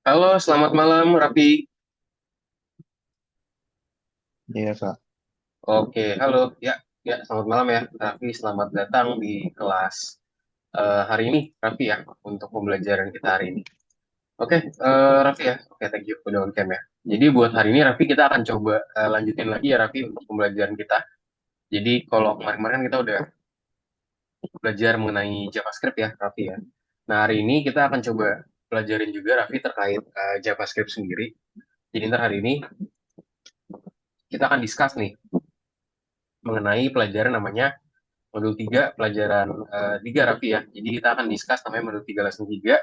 Halo, selamat malam, Raffi. Iya Kak, Oke, halo. Ya, selamat malam ya, Raffi. Selamat datang di kelas hari ini, Raffi ya, untuk pembelajaran kita hari ini. Oke, Raffi ya. Oke, thank you udah on cam ya. Jadi buat hari ini, Raffi, kita akan coba lanjutin lagi ya, Raffi, untuk pembelajaran kita. Jadi kalau kemarin-kemarin kan kita udah belajar mengenai JavaScript ya, Raffi ya. Nah, hari ini kita akan coba pelajarin juga, Raffi, terkait JavaScript sendiri. Jadi ntar hari ini kita akan discuss nih mengenai pelajaran namanya modul 3 pelajaran 3 Raffi ya. Jadi kita akan discuss namanya modul 3 lesson 3.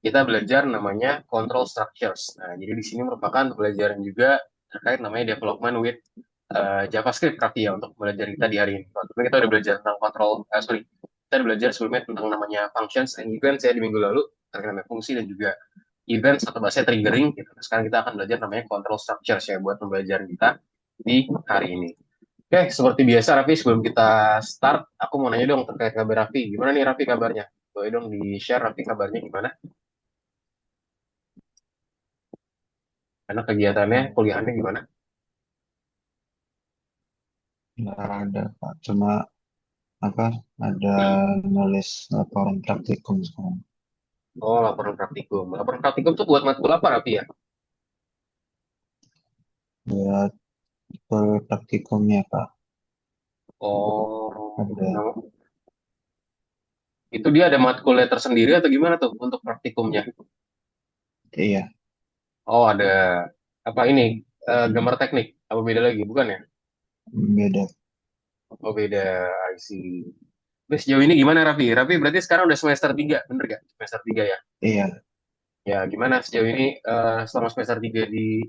Kita belajar namanya control structures. Nah, jadi di sini merupakan pelajaran juga terkait namanya development with JavaScript Raffi ya untuk belajar kita di hari ini. Tapi kita udah belajar tentang control, sorry, kita udah belajar sebelumnya tentang namanya functions and events ya di minggu lalu terkait namanya fungsi dan juga events atau bahasa triggering. Gitu. Sekarang kita akan belajar namanya control structures ya buat pembelajaran kita di hari ini. Oke, seperti biasa Raffi, sebelum kita start, aku mau nanya dong terkait kabar Raffi. Gimana nih Raffi kabarnya? Boleh dong di-share Raffi kabarnya gimana? Karena kegiatannya, kuliahannya gimana? nggak ada Kak. Cuma apa? Ada nulis laporan praktikum sekarang. Oh, laporan praktikum. Laporan praktikum tuh buat matkul apa Raffi ya? Buat per praktikumnya Kak. Oh, Ada, nah, itu dia ada matkulnya tersendiri atau gimana tuh untuk praktikumnya? iya, Oh, ada apa ini? Gambar teknik? Apa beda lagi? Bukan ya? beda. Oh, beda. I see. Terus sejauh ini gimana Raffi? Raffi berarti sekarang udah semester 3, bener gak? Semester 3 ya? Iya, Ya, gimana sejauh ini selama semester 3 di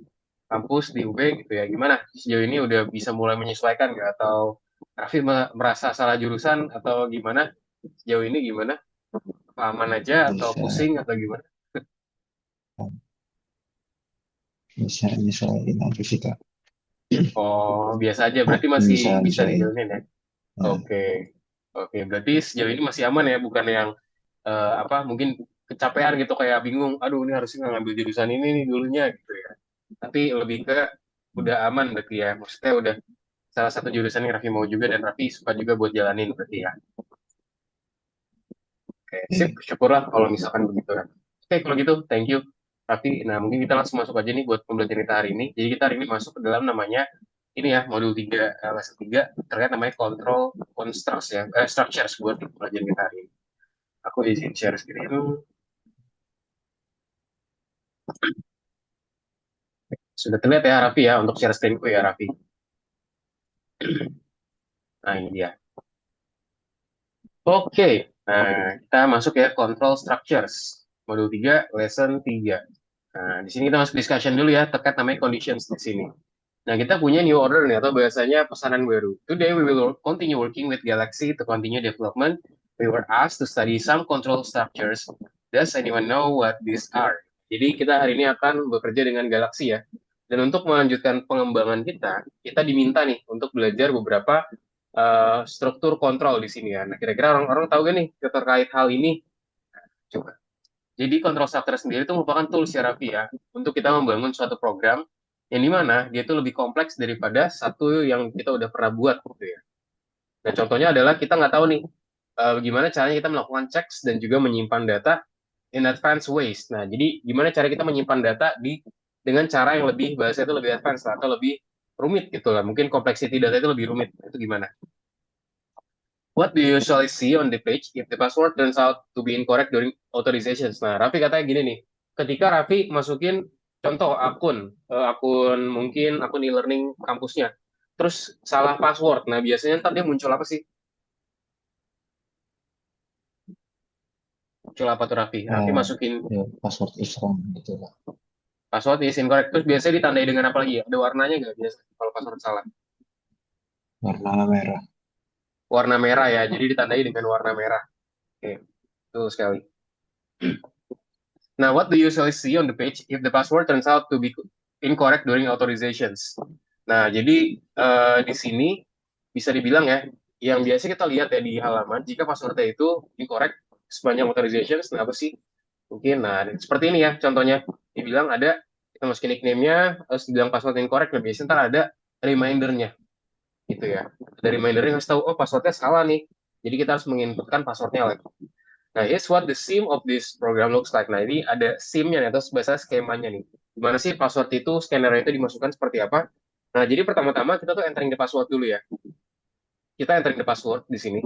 kampus di UB gitu ya? Gimana sejauh ini udah bisa mulai menyesuaikan nggak? Atau Raffi merasa salah jurusan atau gimana? Sejauh ini gimana? Apa aman aja atau bisa, pusing atau gimana? bisa nyesuaiin aja sih Kak. Oh, biasa aja. Berarti masih Bisa bisa nyesuaiin. dijalanin ya? Ya, Oke. Oke, berarti sejauh ini masih aman ya, bukan yang apa mungkin kecapean gitu kayak bingung, aduh ini harusnya nggak ngambil jurusan ini nih dulunya gitu ya. Tapi lebih ke udah aman berarti ya, maksudnya udah salah satu jurusan yang Raffi mau juga dan Raffi suka juga buat jalanin berarti ya. Oke, sip, iya. syukurlah kalau misalkan begitu ya. Oke, kalau gitu, thank you. Raffi, nah mungkin kita langsung masuk aja nih buat pembelajaran kita hari ini. Jadi kita hari ini masuk ke dalam namanya ini ya, modul 3 lesson 3 terkait namanya control constructs ya, structures buat pembelajaran kita hari ini. Aku izin share screen. Sudah terlihat ya Raffi ya untuk share screenku ya Raffi. Nah ini dia. Oke, nah kita masuk ya control structures. Modul 3, lesson 3. Nah, di sini kita masuk discussion dulu ya terkait namanya conditions di sini. Nah, kita punya new order nih atau bahasanya pesanan baru. Today we will continue working with Galaxy to continue development. We were asked to study some control structures. Does anyone know what these are? Jadi kita hari ini akan bekerja dengan Galaxy ya. Dan untuk melanjutkan pengembangan kita, kita diminta nih untuk belajar beberapa struktur kontrol di sini ya. Nah, kira-kira orang-orang tahu gak nih terkait hal ini? Coba. Jadi control structure sendiri itu merupakan tools ya Raffi ya untuk kita membangun suatu program yang dimana dia itu lebih kompleks daripada satu yang kita udah pernah buat gitu ya. Nah contohnya adalah kita nggak tahu nih gimana caranya kita melakukan checks dan juga menyimpan data in advanced ways. Nah jadi gimana cara kita menyimpan data di dengan cara yang lebih bahasa itu lebih advance lah, atau lebih rumit gitu lah. Mungkin complexity data itu lebih rumit. Itu gimana? What do you usually see on the page if the password turns out to be incorrect during authorizations? Nah, Raffi katanya gini nih, ketika Raffi masukin contoh akun mungkin akun e-learning kampusnya, terus salah password. Nah, biasanya ntar dia muncul apa sih? Muncul apa tuh Raffi? Raffi Eh, masukin ya, password is wrong gitu lah. password is incorrect, terus biasanya ditandai dengan apa lagi ya? Ada warnanya nggak biasa kalau password salah? Warna merah. Warna merah ya, jadi ditandai dengan warna merah. Oke, betul sekali. Now, what do you usually see on the page if the password turns out to be incorrect during authorizations? Nah, jadi di sini bisa dibilang ya, yang biasa kita lihat ya di halaman, jika passwordnya itu incorrect sepanjang authorizations, nah apa sih? Mungkin, nah seperti ini ya contohnya. Dibilang ada, kita masukin nickname-nya, terus dibilang password incorrect, nah biasanya ntar ada reminder-nya gitu ya. Ada reminder-nya ngasih tahu, oh passwordnya salah nih. Jadi kita harus menginputkan passwordnya lagi. Nah, here's what the SIM of this program looks like. Nah, ini ada SIM-nya nih, atau bahasa skemanya nih. Gimana sih password itu, scanner itu dimasukkan seperti apa? Nah, jadi pertama-tama kita tuh entering the password dulu ya. Kita entering the password di sini.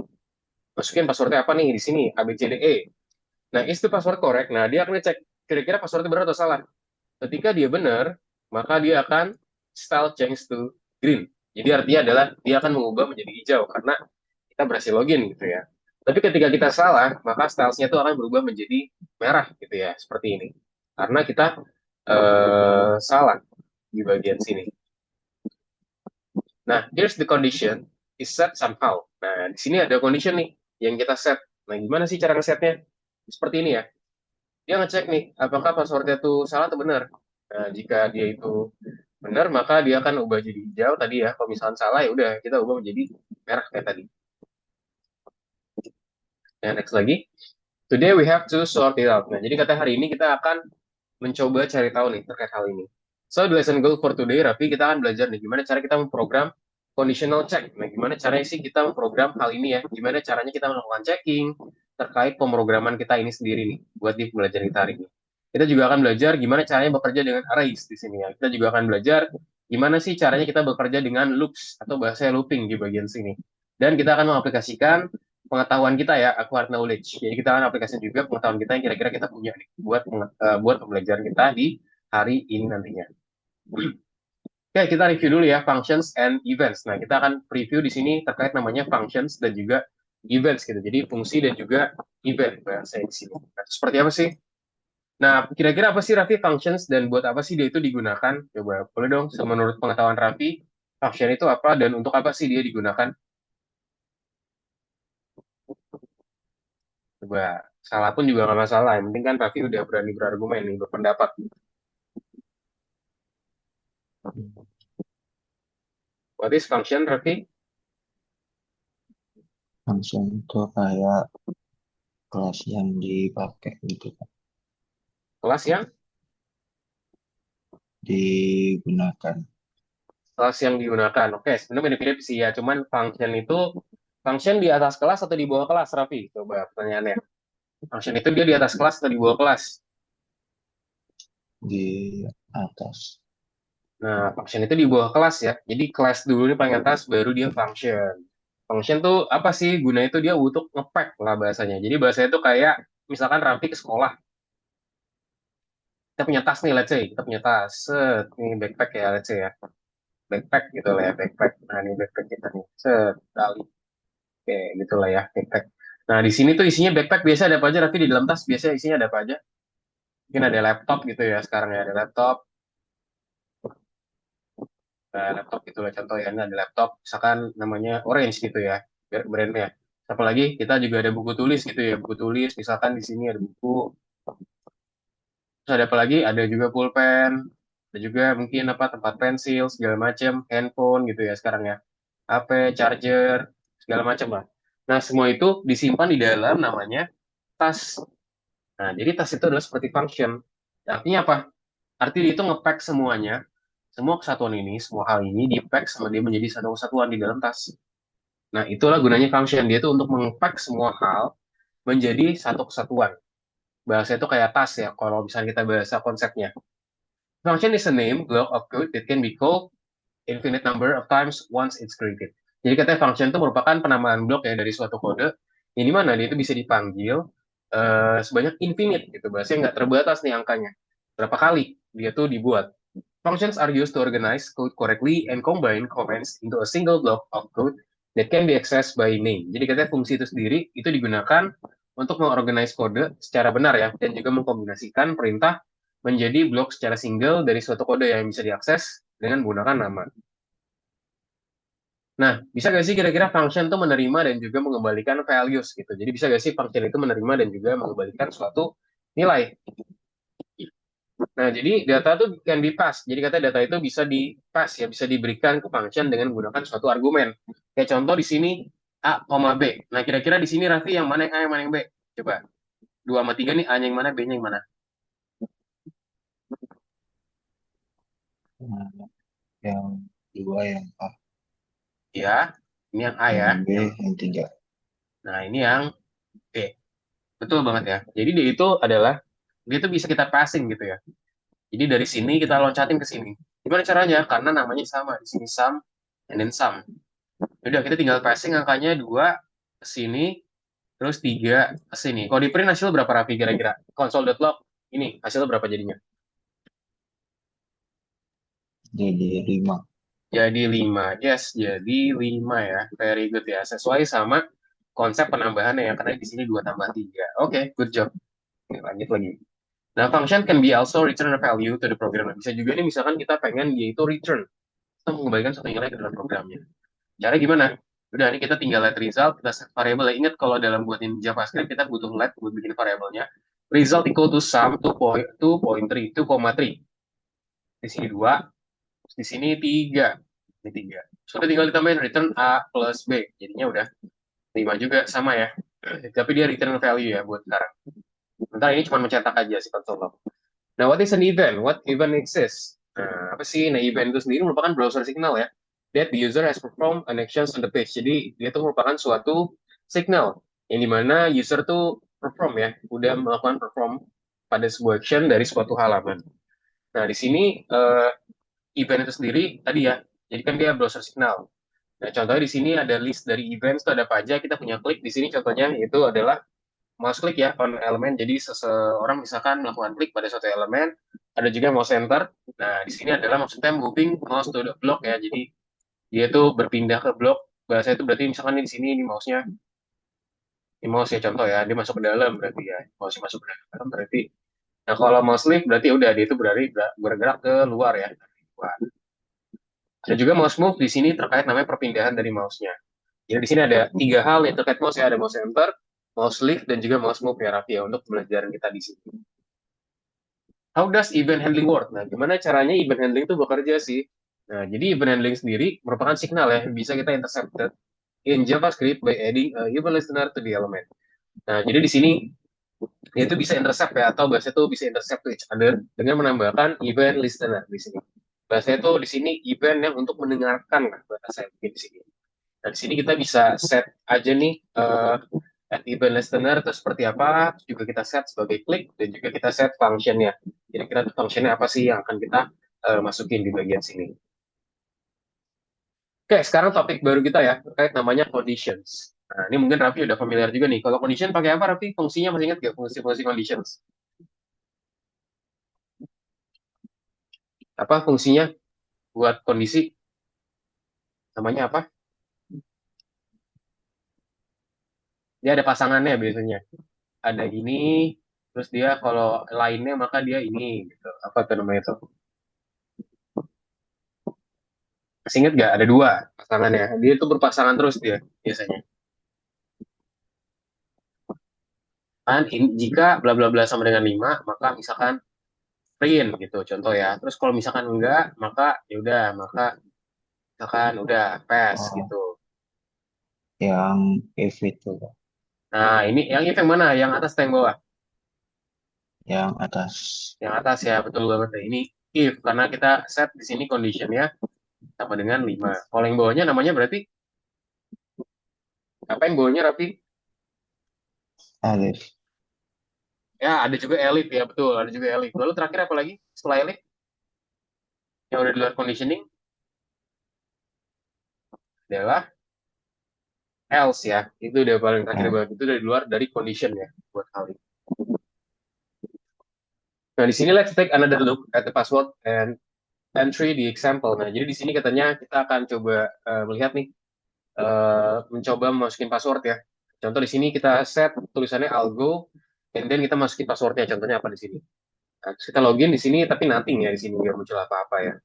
Masukin passwordnya apa nih di sini, ABCDE. Nah, is the password correct? Nah, dia akan ngecek kira-kira passwordnya benar atau salah. Ketika dia benar, maka dia akan style change to green. Jadi artinya adalah dia akan mengubah menjadi hijau karena kita berhasil login gitu ya. Tapi ketika kita salah, maka stylesnya itu akan berubah menjadi merah gitu ya, seperti ini. Karena kita salah di bagian sini. Nah, here's the condition is set somehow. Nah, di sini ada condition nih yang kita set. Nah, gimana sih cara ngesetnya? Seperti ini ya. Dia ngecek nih, apakah passwordnya itu salah atau benar. Nah, jika dia itu benar, maka dia akan ubah jadi hijau tadi ya. Kalau misalnya salah, ya udah kita ubah menjadi merah kayak tadi. Nah, next lagi. Today we have to sort it out. Nah, jadi kata hari ini kita akan mencoba cari tahu nih terkait hal ini. So, the lesson goal for today, Raffi, kita akan belajar nih gimana cara kita memprogram conditional check. Nah, gimana caranya sih kita memprogram hal ini ya? Gimana caranya kita melakukan checking terkait pemrograman kita ini sendiri nih buat di pembelajaran kita hari ini. Kita juga akan belajar gimana caranya bekerja dengan arrays di sini ya. Kita juga akan belajar gimana sih caranya kita bekerja dengan loops atau bahasa looping di bagian sini. Dan kita akan mengaplikasikan pengetahuan kita ya, acquired knowledge. Jadi kita akan aplikasi juga pengetahuan kita yang kira-kira kita punya nih buat buat pembelajaran kita di hari ini nantinya. Oke, kita review dulu ya functions and events. Nah, kita akan review di sini terkait namanya functions dan juga events gitu. Jadi fungsi dan juga event bahasa di sini. Nah, seperti apa sih? Nah, kira-kira apa sih Raffi functions dan buat apa sih dia itu digunakan? Coba boleh dong, menurut pengetahuan Raffi, function itu apa dan untuk apa sih dia digunakan? Coba salah pun juga nggak masalah. Yang penting kan Raffi udah berani berargumen nih, berpendapat. What is function, Raffi? Langsung itu kayak kelas yang dipakai gitu kan, Kelas yang digunakan. kelas yang digunakan. Oke, sebenarnya mirip-mirip sih ya. Cuman function itu function di atas kelas atau di bawah kelas, Raffi? Coba pertanyaannya. Function itu dia di atas kelas atau di bawah kelas? Di atas. Nah, function itu di bawah kelas ya. Jadi kelas dulu ini paling atas, baru dia function. Function tuh apa sih? Guna itu dia untuk ngepack lah bahasanya. Jadi bahasanya itu kayak misalkan Raffi ke sekolah. Kita punya tas nih, let's say. Kita punya tas. Set, ini backpack ya, let's say ya. Backpack gitu lah ya, backpack. Nah, ini backpack kita nih. Set, tali. Oke, gitu lah ya, backpack. Nah, di sini tuh isinya backpack biasa ada apa aja, tapi di dalam tas biasa isinya ada apa aja? Mungkin ada laptop gitu ya, sekarang ya ada laptop. Nah, laptop gitu lah contoh ya, ini ada laptop, misalkan namanya Orange gitu ya, brandnya. Apalagi kita juga ada buku tulis gitu ya, buku tulis, misalkan di sini ada buku. Terus ada apa lagi? Ada juga pulpen, ada juga mungkin apa tempat pensil, segala macam, handphone gitu ya sekarang ya. HP, charger, segala macam lah. Nah, semua itu disimpan di dalam namanya tas. Nah, jadi tas itu adalah seperti function. Artinya apa? Artinya itu nge-pack semuanya, semua kesatuan ini, semua hal ini di-pack sama dia menjadi satu kesatuan di dalam tas. Nah, itulah gunanya function. Dia itu untuk meng-pack semua hal menjadi satu kesatuan. Bahasa itu kayak tas ya, kalau misalnya kita bahasa konsepnya. Function is a name, block of code that can be called infinite number of times once it's created. Jadi katanya function itu merupakan penamaan blok ya dari suatu kode, yang dimana dia itu bisa dipanggil sebanyak infinite gitu, bahasanya nggak terbatas nih angkanya. Berapa kali dia tuh dibuat. Functions are used to organize code correctly and combine comments into a single block of code that can be accessed by name. Jadi katanya fungsi itu sendiri itu digunakan untuk mengorganize kode secara benar ya, dan juga mengkombinasikan perintah menjadi blok secara single dari suatu kode yang bisa diakses dengan menggunakan nama. Nah, bisa nggak sih kira-kira function itu menerima dan juga mengembalikan values gitu. Jadi bisa nggak sih function itu menerima dan juga mengembalikan suatu nilai. Nah, jadi data itu can be passed. Jadi kata data itu bisa di pass ya, bisa diberikan ke function dengan menggunakan suatu argumen. Kayak contoh di sini A, B. Nah, kira-kira di sini Raffi yang mana yang A, yang mana yang B? Coba. 2 sama 3 nih, A-nya yang mana, B-nya yang mana? Nah, yang dua yang A, Ya, ini yang A ya. yang B Yang, yang tiga. nah, ini yang B. Betul banget ya. Jadi dia itu adalah, dia itu bisa kita passing gitu ya. Jadi dari sini kita loncatin ke sini. Gimana caranya? Karena namanya sama. Di sini sum, and then sum. Udah, kita tinggal passing angkanya 2 ke sini, terus 3 ke sini. Kalau di print hasil berapa, Raffi, kira-kira? Console.log, ini hasilnya berapa jadinya? Jadi lima. Jadi 5. Yes, jadi 5 ya. Very good ya. Sesuai sama konsep penambahannya ya. Karena di sini 2 tambah 3. Oke, good job. Oke, lanjut lagi. Nah, function can be also return a value to the program. Bisa juga nih, misalkan kita pengen dia itu return. Kita mengembalikan satu nilai ke dalam programnya. Cara gimana? Udah, ini kita tinggal let result, kita set variable. Ya, ingat kalau dalam buatin JavaScript, kita butuh let buat bikin variabelnya. Result equal to sum 2.3, 2,3. Di sini 2, di sini 3. Ini 3. Sudah tinggal ditambahin return A plus B. Jadinya udah 5 juga, sama ya. Tapi dia return value ya buat sekarang. Bentar, ini cuma mencetak aja si console. Nah, what is an event? What event exists? Nah, apa sih? Nah, event itu sendiri merupakan browser signal ya. That the user has performed an actions on the page. Jadi, dia itu merupakan suatu signal yang dimana user tuh perform ya, udah melakukan perform pada sebuah action dari suatu halaman. Nah, di sini event itu sendiri tadi ya, jadi kan dia browser signal. Nah, contohnya di sini ada list dari events, itu ada apa aja, kita punya klik. Di sini contohnya itu adalah mouse klik ya, on elemen. Jadi seseorang misalkan melakukan klik pada suatu elemen, ada juga mouse enter. Nah, di sini adalah maksudnya moving mouse to the block ya. Jadi dia itu berpindah ke blok. Bahasa itu berarti misalkan di sini ini mouse-nya, ini mouse ya contoh ya, dia masuk ke dalam berarti ya. Mouse masuk ke dalam berarti. Nah, kalau mouse lift berarti udah dia itu berarti bergerak ke luar ya. Wah. Ada juga mouse move di sini terkait namanya perpindahan dari mouse-nya. Jadi di sini ada 3 hal yang terkait mouse ya, ada mouse enter, mouse lift, dan juga mouse move ya, Raffi ya, untuk pelajaran kita di sini. How does event handling work? Nah, gimana caranya event handling itu bekerja sih? Nah, jadi event handling sendiri merupakan signal ya, yang bisa kita intercepted in JavaScript by adding a event listener to the element. Nah, jadi di sini itu bisa intercept ya, atau bahasa itu bisa intercept to each other dengan menambahkan event listener di sini. Bahasa itu di sini event yang untuk mendengarkan, bahasa saya mungkin di sini. Nah, di sini kita bisa set aja nih at event listener itu seperti apa, juga kita set sebagai klik, dan juga kita set functionnya. Kira-kira tuh functionnya apa sih yang akan kita masukin di bagian sini. Oke, sekarang topik baru kita ya, terkait namanya conditions. Nah, ini mungkin Raffi udah familiar juga nih. Kalau condition pakai apa, Raffi? Fungsinya masih ingat nggak fungsi-fungsi conditions? Apa fungsinya buat kondisi? Namanya apa? Dia ada pasangannya biasanya. Ada ini, terus dia kalau lainnya maka dia ini, gitu. Apa tuh namanya itu? Masih ingat nggak? Ada 2 pasangannya. Dia tuh berpasangan terus dia biasanya. Kan jika bla bla bla sama dengan 5, maka misalkan print gitu contoh ya. Terus kalau misalkan enggak, maka ya udah, maka misalkan udah pass Oh, gitu. yang if itu, Nah, ini yang itu yang mana? Yang atas atau yang bawah? yang atas. Yang atas ya, betul banget deh. Ini if karena kita set di sini conditionnya sama dengan 5. Kalau yang bawahnya namanya berarti apa yang bawahnya, Rapi? Alif. Ya, ada juga elif ya, betul. Ada juga elif. Lalu terakhir apa lagi setelah elif? Yang udah di luar conditioning adalah else ya. Itu udah paling terakhir Eh, banget. Itu dari luar dari condition ya buat hal ini. Nah, di sini let's take another look at the password and entry the example. Nah, jadi di sini katanya kita akan coba melihat nih, mencoba masukin password ya. Contoh di sini kita set tulisannya algo, and then kita masukin passwordnya. Contohnya apa di sini? Nah, terus kita login di sini, tapi nothing ya di sini nggak muncul apa-apa ya.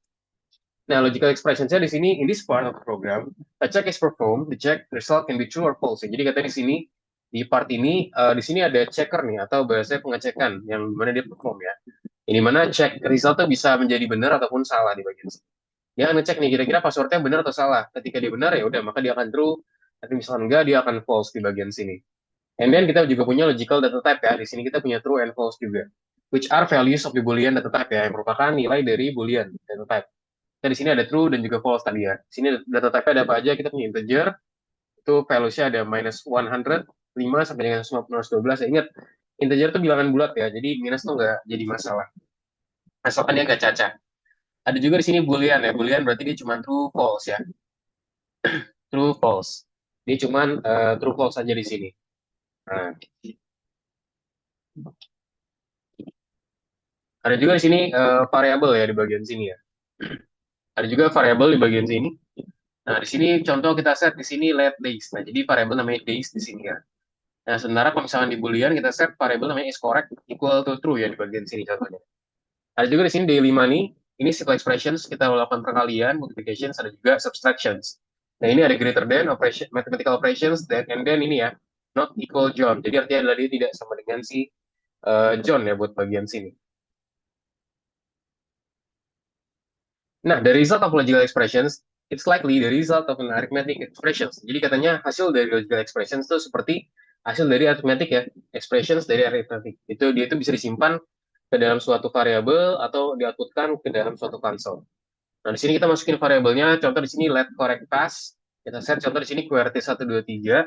Nah, logical expression-nya di sini, in this part of the program, a check is performed, the check result can be true or false. Jadi katanya di sini, di part ini, di sini ada checker nih, atau bahasa pengecekan, yang mana dia perform ya. Ini mana check result tuh bisa menjadi benar ataupun salah di bagian sini. Dia akan ngecek nih, kira-kira passwordnya benar atau salah. Ketika dia benar, ya udah, maka dia akan true. Tapi misalkan enggak, dia akan false di bagian sini. And then kita juga punya logical data type ya. Di sini kita punya true and false juga. Which are values of the Boolean data type ya, yang merupakan nilai dari Boolean data type. Kita di sini ada true dan juga false tadi ya. Di sini data type-nya ada apa aja? Kita punya integer, itu values-nya ada minus 100, 5 sampai dengan minus 12. Ya, ingat, integer itu bilangan bulat ya, jadi minus tuh nggak jadi masalah. Asalkan dia nggak cacat. Ada juga di sini Boolean ya. Boolean berarti dia cuma true false ya. True false. Dia cuma true false aja di sini. Nah, ada juga di sini variabel ya di bagian sini ya. Ada juga variabel di bagian sini. Nah, di sini contoh kita set di sini let days. Nah, jadi variabel namanya days di sini ya. Nah, sementara kalau misalkan di Boolean kita set variabel namanya is correct equal to true ya di bagian sini contohnya. Ada juga di sini daily money. Ini simple expressions, kita melakukan perkalian, multiplications, ada juga subtractions. Nah, ini ada greater than, operation, mathematical operations, and then ini ya, not equal John. Jadi artinya adalah dia tidak sama dengan si John ya buat bagian sini. Nah, the result of logical expressions, it's likely the result of an arithmetic expressions. Jadi katanya hasil dari logical expressions itu seperti hasil dari arithmetic ya, expressions dari arithmetic. Dia itu bisa disimpan ke dalam suatu variabel atau dioutputkan ke dalam suatu console. Nah, di sini kita masukin variabelnya, contoh di sini let correct pass. Kita set contoh di sini QWERTY 123,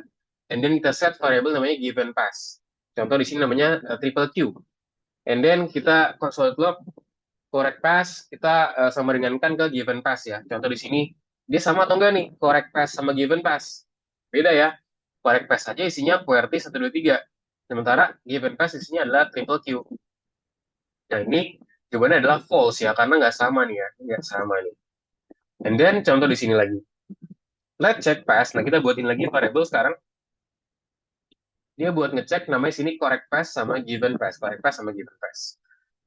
and then kita set variabel namanya given pass. Contoh di sini namanya triple Q. And then kita console log correct pass, kita sama dengankan ke given pass ya. Contoh di sini, dia sama atau enggak nih correct pass sama given pass? Beda ya. Correct pass saja isinya QWERTY 123. Sementara given pass isinya adalah triple Q. Nah, ini jawabannya adalah false ya, karena nggak sama nih ya. Nggak sama nih. And then contoh di sini lagi. Let's check pass. Nah, kita buatin lagi variable sekarang. Dia buat ngecek namanya sini correct pass sama given pass. Correct pass sama given pass.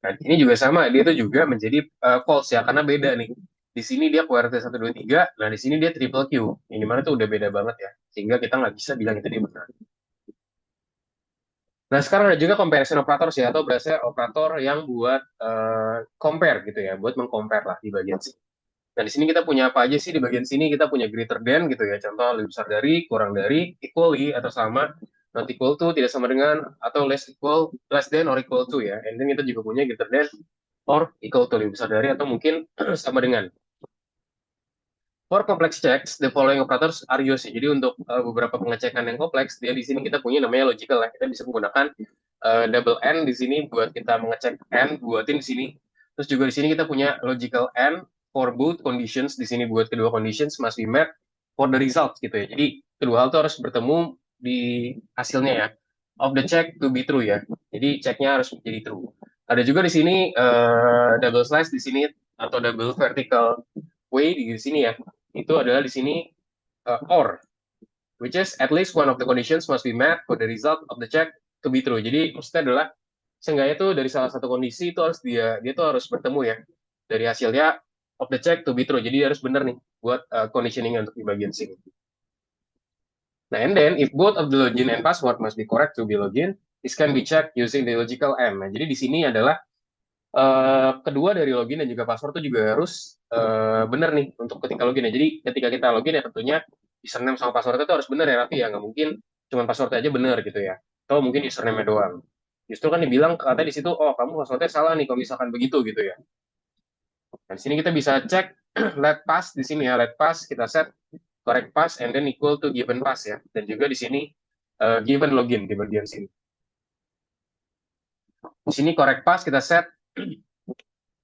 Nah, ini juga sama. Dia tuh juga menjadi false ya, karena beda nih. Di sini dia QWERTY 123, nah di sini dia triple Q. Ini mana tuh udah beda banget ya. Sehingga kita nggak bisa bilang itu dia benar. Nah, sekarang ada juga comparison operators ya, atau berasal operator yang buat compare gitu ya, buat mengcompare lah di bagian sini. Nah, di sini kita punya apa aja sih di bagian sini? Kita punya greater than gitu ya. Contoh lebih besar dari, kurang dari, equally atau sama, not equal to, tidak sama dengan, atau less than or equal to ya. And then kita juga punya greater than or equal to, lebih besar dari atau mungkin sama dengan. For complex checks, the following operators are used. Jadi untuk beberapa pengecekan yang kompleks, dia di sini kita punya namanya logical ya. Kita bisa menggunakan double N di sini buat kita mengecek N, buatin di sini. Terus juga di sini kita punya logical N for both conditions. Di sini buat kedua conditions must be met for the result gitu ya. Jadi kedua hal itu harus bertemu di hasilnya ya. Of the check to be true ya. Jadi ceknya harus menjadi true. Ada juga di sini double slash di sini atau double vertical way di sini ya. Itu adalah di sini or, which is at least one of the conditions must be met for the result of the check to be true. Jadi maksudnya adalah seenggaknya itu dari salah satu kondisi itu harus dia tuh harus bertemu ya dari hasilnya of the check to be true. Jadi harus benar nih buat conditioning untuk di bagian sini. Nah, and then if both of the login and password must be correct to be login, this can be checked using the logical M. Nah, jadi di sini adalah kedua dari login dan juga password itu juga harus benar nih untuk ketika login ya. Jadi ketika kita login ya tentunya username sama password itu harus benar ya Raffi ya. Nggak mungkin cuma password aja benar gitu ya. Atau mungkin username doang. Justru kan dibilang katanya di situ, oh kamu passwordnya salah nih kalau misalkan begitu gitu ya. Nah, di sini kita bisa cek let pass di sini ya, let pass kita set correct pass and then equal to given pass ya. Dan juga di sini given login di bagian sini. Di sini correct pass kita set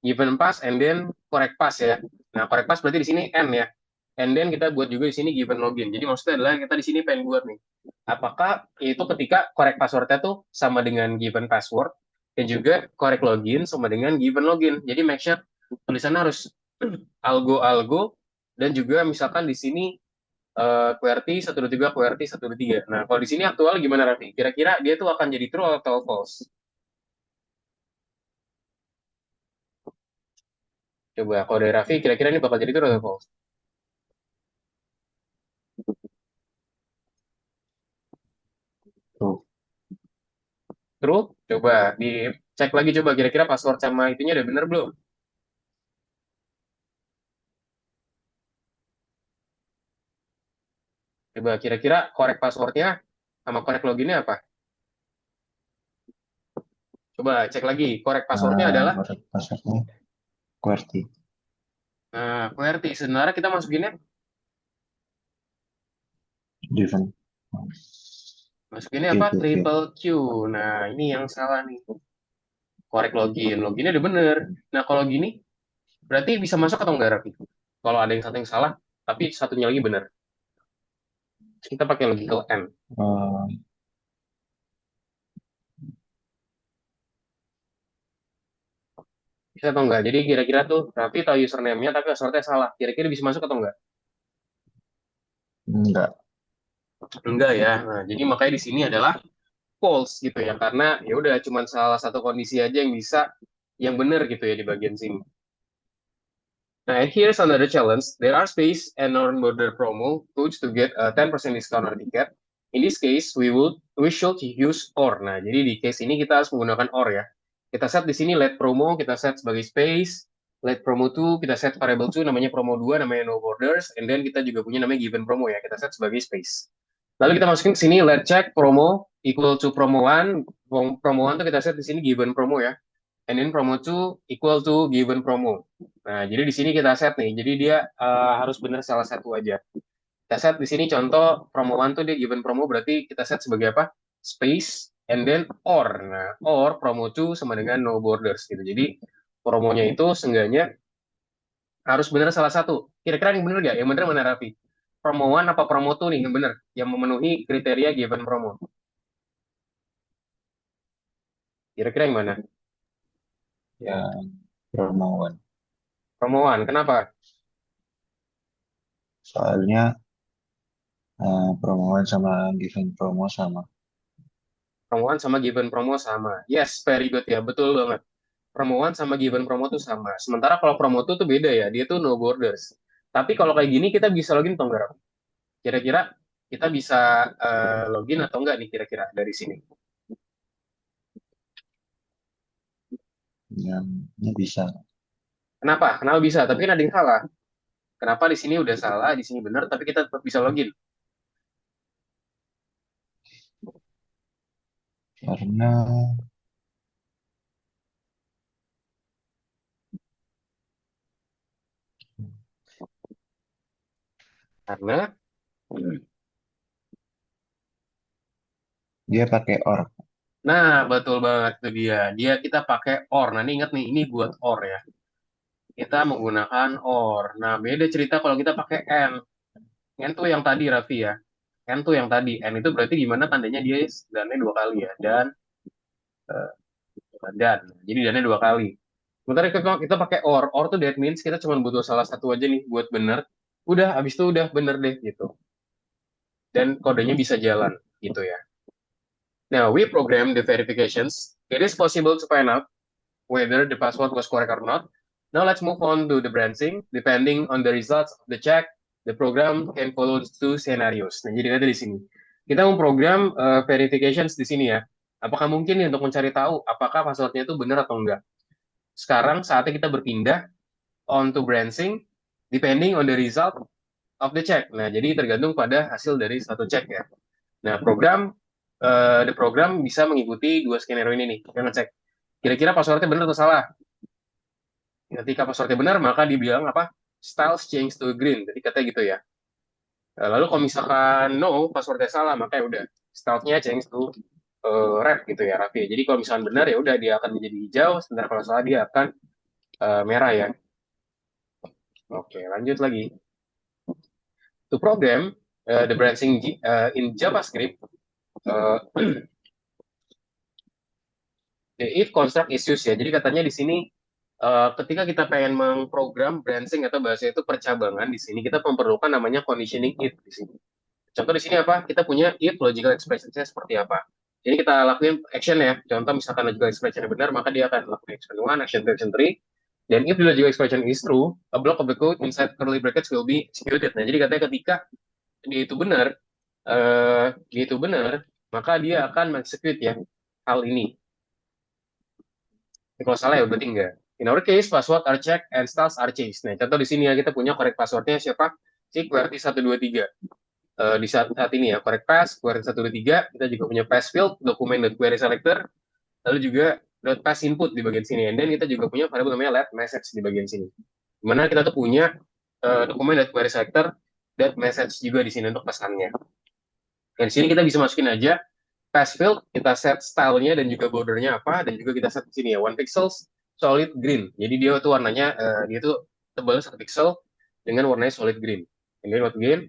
given pass and then correct pass ya. Nah, correct pass berarti di sini n ya. And then kita buat juga di sini given login. Jadi maksudnya adalah kita di sini pengen buat nih. Apakah itu ketika correct passwordnya tuh sama dengan given password dan juga correct login sama dengan given login. Jadi make sure tulisannya harus algo-algo dan juga misalkan di sini QWERTY 123 QWERTY 123. Nah, kalau di sini aktual gimana Raffi? Kira-kira dia tuh akan jadi true atau false? Coba kalau dari Raffi kira-kira ini bakal jadi true atau false? True. True, coba dicek lagi coba kira-kira password sama itunya udah bener belum? Coba kira-kira korek passwordnya sama korek loginnya apa? Coba cek lagi. Correct passwordnya adalah Korek passwordnya QWERTY QWERTY. Sebenarnya kita masukinnya, different. masukinnya apa? Oke, oke. Triple Q. Nah, ini yang salah nih. Korek login. Loginnya udah bener. Nah, kalau gini, berarti bisa masuk atau enggak, Raffi? Kalau ada yang satu yang salah, tapi satunya lagi bener. Kita pakai logical and. Eh, Bisa atau enggak? Jadi kira-kira tuh, Raffi tahu username-nya, tapi passwordnya salah. Kira-kira bisa masuk atau enggak? enggak. Enggak ya. Nah, jadi makanya di sini adalah false gitu ya. Karena ya udah cuman salah satu kondisi aja yang bisa, yang bener gitu ya di bagian sini. Nah, and here's another challenge. There are space and non-border promo codes to get a 10% discount on ticket. In this case, we should use or. Nah, jadi di case ini kita harus menggunakan or ya. Kita set di sini let promo, kita set sebagai space, let promo 2, kita set variable 2 namanya promo 2, namanya no borders, and then kita juga punya namanya given promo ya, kita set sebagai space. Lalu kita masukin ke sini let check promo equal to promo 1. Promo 1 tuh kita set di sini given promo ya. And then promo 2 equal to given promo. Nah, jadi di sini kita set nih. Jadi dia harus benar salah satu aja. Kita set di sini contoh promo 1 tuh dia given promo berarti kita set sebagai apa? Space and then or. Nah, or promo 2 sama dengan no borders gitu. Jadi promonya itu seenggaknya harus benar salah satu. Kira-kira yang benar gak? Yang benar mana Raffi? Promo 1 apa promo 2 nih yang benar? Yang memenuhi kriteria given promo. Kira-kira yang mana? Yang Promowan. Promo 1. Kenapa? Soalnya Promowan sama Given Promo sama. Promo 1 sama given promo sama. Yes, very good ya. Betul banget. Promo 1 sama given promo tuh sama. Sementara kalau promo 2 tuh beda ya, dia tuh no borders. Tapi kalau kayak gini kita bisa login atau enggak? Kira-kira kita bisa login atau enggak nih kira-kira dari sini? Yang ini bisa. Kenapa? Kenapa bisa? Tapi kan ada yang salah. Kenapa di sini udah salah, di sini benar, tapi kita tetap bisa login? Karena Karena, dia pakai OR. nah betul banget itu dia. Dia kita pakai or. Nah ini ingat nih, ini buat or ya. Kita menggunakan or. Nah beda cerita kalau kita pakai and. And tuh yang tadi Raffi ya. And tuh yang tadi. And itu berarti gimana tandanya dia dannya dua kali ya. Eh, dan. Jadi dannya dua kali. Sementara kita pakai or. Or tuh that means kita cuma butuh salah satu aja nih buat bener. Udah, habis itu udah bener deh gitu. Dan kodenya bisa jalan gitu ya. Now, we program the verifications. It is possible to find out whether the password was correct or not. Now, let's move on to the branching. Depending on the results of the check, the program can follow two scenarios. Nah, jadi ada di sini. Kita memprogram verifications di sini ya. Apakah mungkin nih untuk mencari tahu apakah passwordnya itu benar atau enggak? Sekarang saatnya kita berpindah on to branching depending on the result of the check. Nah, jadi tergantung pada hasil dari satu check ya. Nah, the program bisa mengikuti dua skenario ini nih. Kita ngecek. Kira-kira passwordnya benar atau salah? Ketika passwordnya benar, maka dibilang apa? Styles change to green. Jadi katanya gitu ya. Lalu kalau misalkan no, passwordnya salah, maka ya udah. Stylesnya change to red gitu ya, Raffi. Jadi kalau misalkan benar, ya udah dia akan menjadi hijau. Sementara kalau salah, dia akan merah ya. Oke, lanjut lagi. To program the branching in JavaScript, uh, the if construct is used ya. Jadi katanya di sini ketika kita pengen mengprogram branching atau bahasa itu percabangan di sini kita memerlukan namanya conditioning if di sini. Contoh di sini apa? Kita punya if logical expression-nya seperti apa. Jadi kita lakuin action ya. Contoh misalkan logical expression benar, maka dia akan lakukan action 1, action 2, action 3. Dan if the logical expression is true, a block of the code inside curly brackets will be executed. Nah, jadi katanya ketika dia itu benar, dia itu benar, maka dia akan execute ya hal ini. Kalau salah ya berarti enggak. In our case, password are checked and styles are changed. Nah, contoh di sini ya kita punya correct passwordnya siapa? Si QWERTY 123. Di saat ini ya, correct pass, QWERTY 123. Kita juga punya pass field, document.query selector. Lalu juga dot pass input di bagian sini. Dan kita juga punya variabel namanya let message di bagian sini. Dimana kita tuh punya dokumen dot query selector dot message juga di sini untuk pesannya. Dan di sini kita bisa masukin aja pass field, kita set stylenya dan juga bordernya apa, dan juga kita set di sini ya one pixels solid green. Jadi dia tuh warnanya dia tuh tebal 1 pixel dengan warnanya solid green. Ini what again?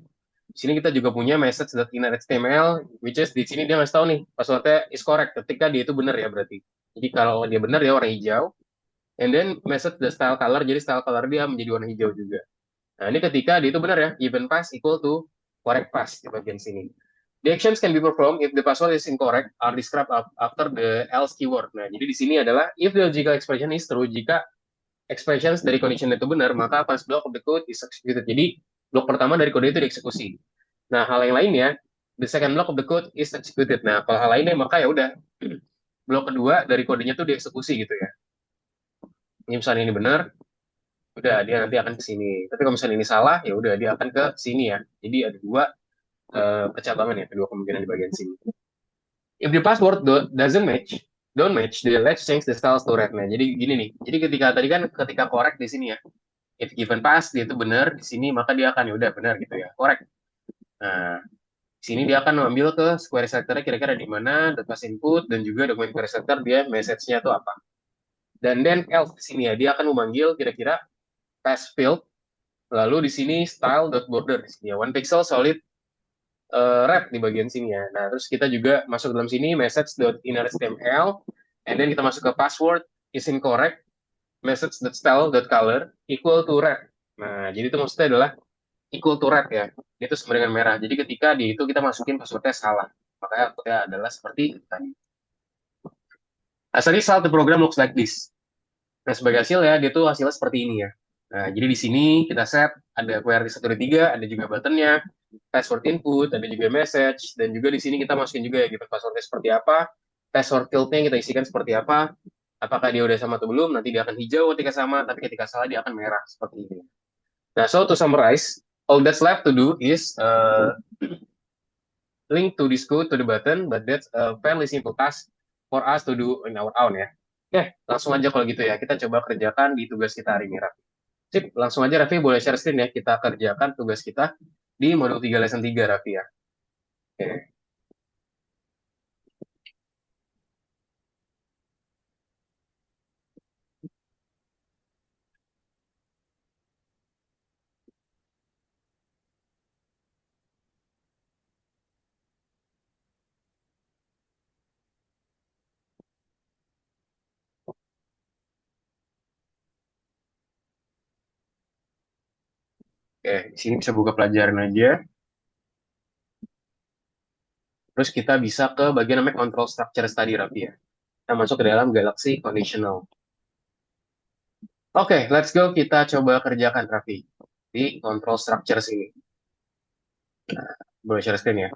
Di sini kita juga punya message.inner HTML, which is di sini dia ngasih tahu nih passwordnya is correct ketika dia itu benar ya berarti. Jadi kalau dia benar dia warna hijau, and then message the style color, jadi style color dia menjadi warna hijau juga. Nah ini ketika dia itu benar ya, given pass equal to correct pass di bagian sini. The actions can be performed if the password is incorrect are described after the else keyword. Nah, jadi di sini adalah if the logical expression is true, jika expressions dari condition itu benar, maka first block of the code is executed. Jadi, blok pertama dari kode itu dieksekusi. Nah, hal yang lainnya, the second block of the code is executed. Nah, kalau hal lainnya, maka ya udah, blok kedua dari kodenya itu dieksekusi gitu ya. Ini misalnya ini benar, udah dia nanti akan ke sini. Tapi kalau misalnya ini salah, ya udah dia akan ke sini ya. Jadi ada dua percabangan ya, kedua kemungkinan di bagian sini. If the password doesn't match, don't match, the let's change the styles to red. Nah, jadi gini nih. Jadi ketika tadi kan ketika correct di sini ya, if given pass dia itu benar di sini, maka dia akan ya udah benar gitu ya, correct. Nah, di sini dia akan mengambil ke query selector kira-kira di mana, data input dan juga dokumen query selector dia message-nya itu apa. Dan then else di sini ya, dia akan memanggil kira-kira pass field, lalu di sini style.border di sini ya, one pixel solid red di bagian sini ya. Nah, terus kita juga masuk dalam sini message.innerHTML, and then kita masuk ke password is incorrect, message.style.color equal to red. Nah, jadi itu maksudnya adalah equal to red ya. Itu sama dengan merah. Jadi ketika di itu kita masukin passwordnya salah. Makanya outputnya adalah seperti itu tadi. As a result, the program looks like this. Nah, sebagai hasil ya, dia tuh hasilnya seperti ini ya. Nah, jadi di sini kita set ada query 1 dari 3, ada juga buttonnya, password input, ada juga message, dan juga di sini kita masukin juga ya, gitu, passwordnya seperti apa, password fieldnya kita isikan seperti apa, apakah dia udah sama atau belum, nanti dia akan hijau ketika sama, tapi ketika salah dia akan merah, seperti ini. Nah, so to summarize, all that's left to do is link to this code to the button, but that's a fairly simple task for us to do in our own ya. Oke, langsung aja kalau gitu ya. Kita coba kerjakan di tugas kita hari ini, Raffi. Sip, langsung aja Raffi boleh share screen ya. Kita kerjakan tugas kita di modul 3 lesson 3, Raffi ya. Oke, oke, di sini bisa buka pelajaran aja. Terus kita bisa ke bagian namanya control structure tadi, Raffi ya. Kita masuk ke dalam Galaxy Conditional. Oke, let's go. Kita coba kerjakan, Raffi. Di control structure sini. Boleh share screen ya.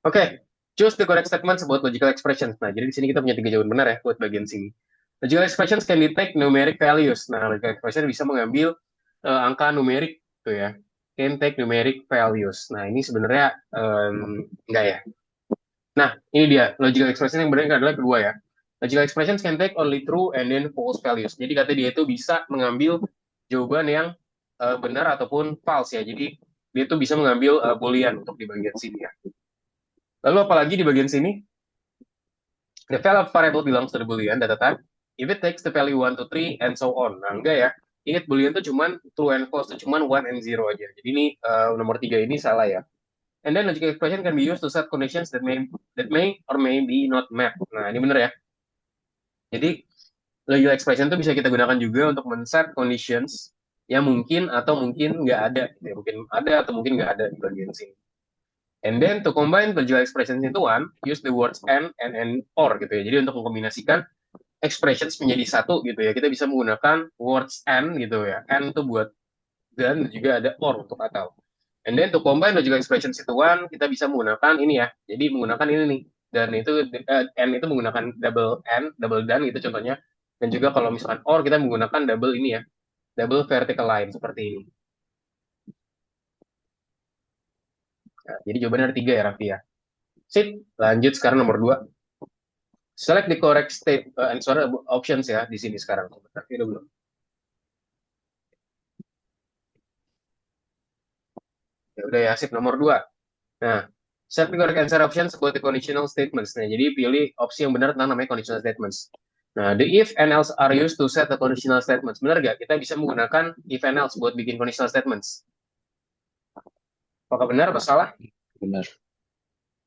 Oke, choose the correct statements about logical expressions. Nah, jadi di sini kita punya 3 jawaban benar ya buat bagian sini. Logical expressions can detect numeric values. Nah, logical expression bisa mengambil angka numerik tuh ya. Can take numeric values. Nah, ini sebenarnya enggak ya. Nah, ini dia logical expression yang benar adalah kedua ya. Logical expressions can take only true and then false values. Jadi kata dia itu bisa mengambil jawaban yang benar ataupun false ya. Jadi dia itu bisa mengambil boolean untuk di bagian sini ya. Lalu apalagi di bagian sini, the value of variable belongs to the boolean data type. If it takes the value 1 to 3 and so on. Nah, enggak ya. Ingat boolean itu cuman true and false itu cuman 1 and 0 aja. Jadi ini nomor 3 ini salah ya. And then logical expression can be used to set conditions that may or may be not met. Nah, ini benar ya. Jadi logical expression itu bisa kita gunakan juga untuk men-set conditions yang mungkin atau mungkin nggak ada. Ya, mungkin ada atau mungkin nggak ada di bagian sini. And then to combine logical expressions into one, use the words and or gitu ya. Jadi untuk mengkombinasikan expressions menjadi satu gitu ya, kita bisa menggunakan words and gitu ya. And itu buat dan juga ada or untuk atau. And then to combine logical expressions into one, kita bisa menggunakan ini ya. Jadi menggunakan ini nih. Dan itu and itu menggunakan double and, double dan gitu contohnya. Dan juga kalau misalkan or kita menggunakan double ini ya. Double vertical line seperti ini. Nah, jadi jawabannya ada 3 ya Raffi ya. Sip, lanjut sekarang nomor 2. Select the correct state answer options ya di sini sekarang. Tapi udah belum. Ya udah ya, sip nomor 2. Nah, set the correct answer options buat the conditional statements. Nah, jadi pilih opsi yang benar tentang namanya conditional statements. Nah, the if and else are used to set the conditional statements. Benar nggak? Kita bisa menggunakan if and else buat bikin conditional statements. Apakah benar atau salah? Benar.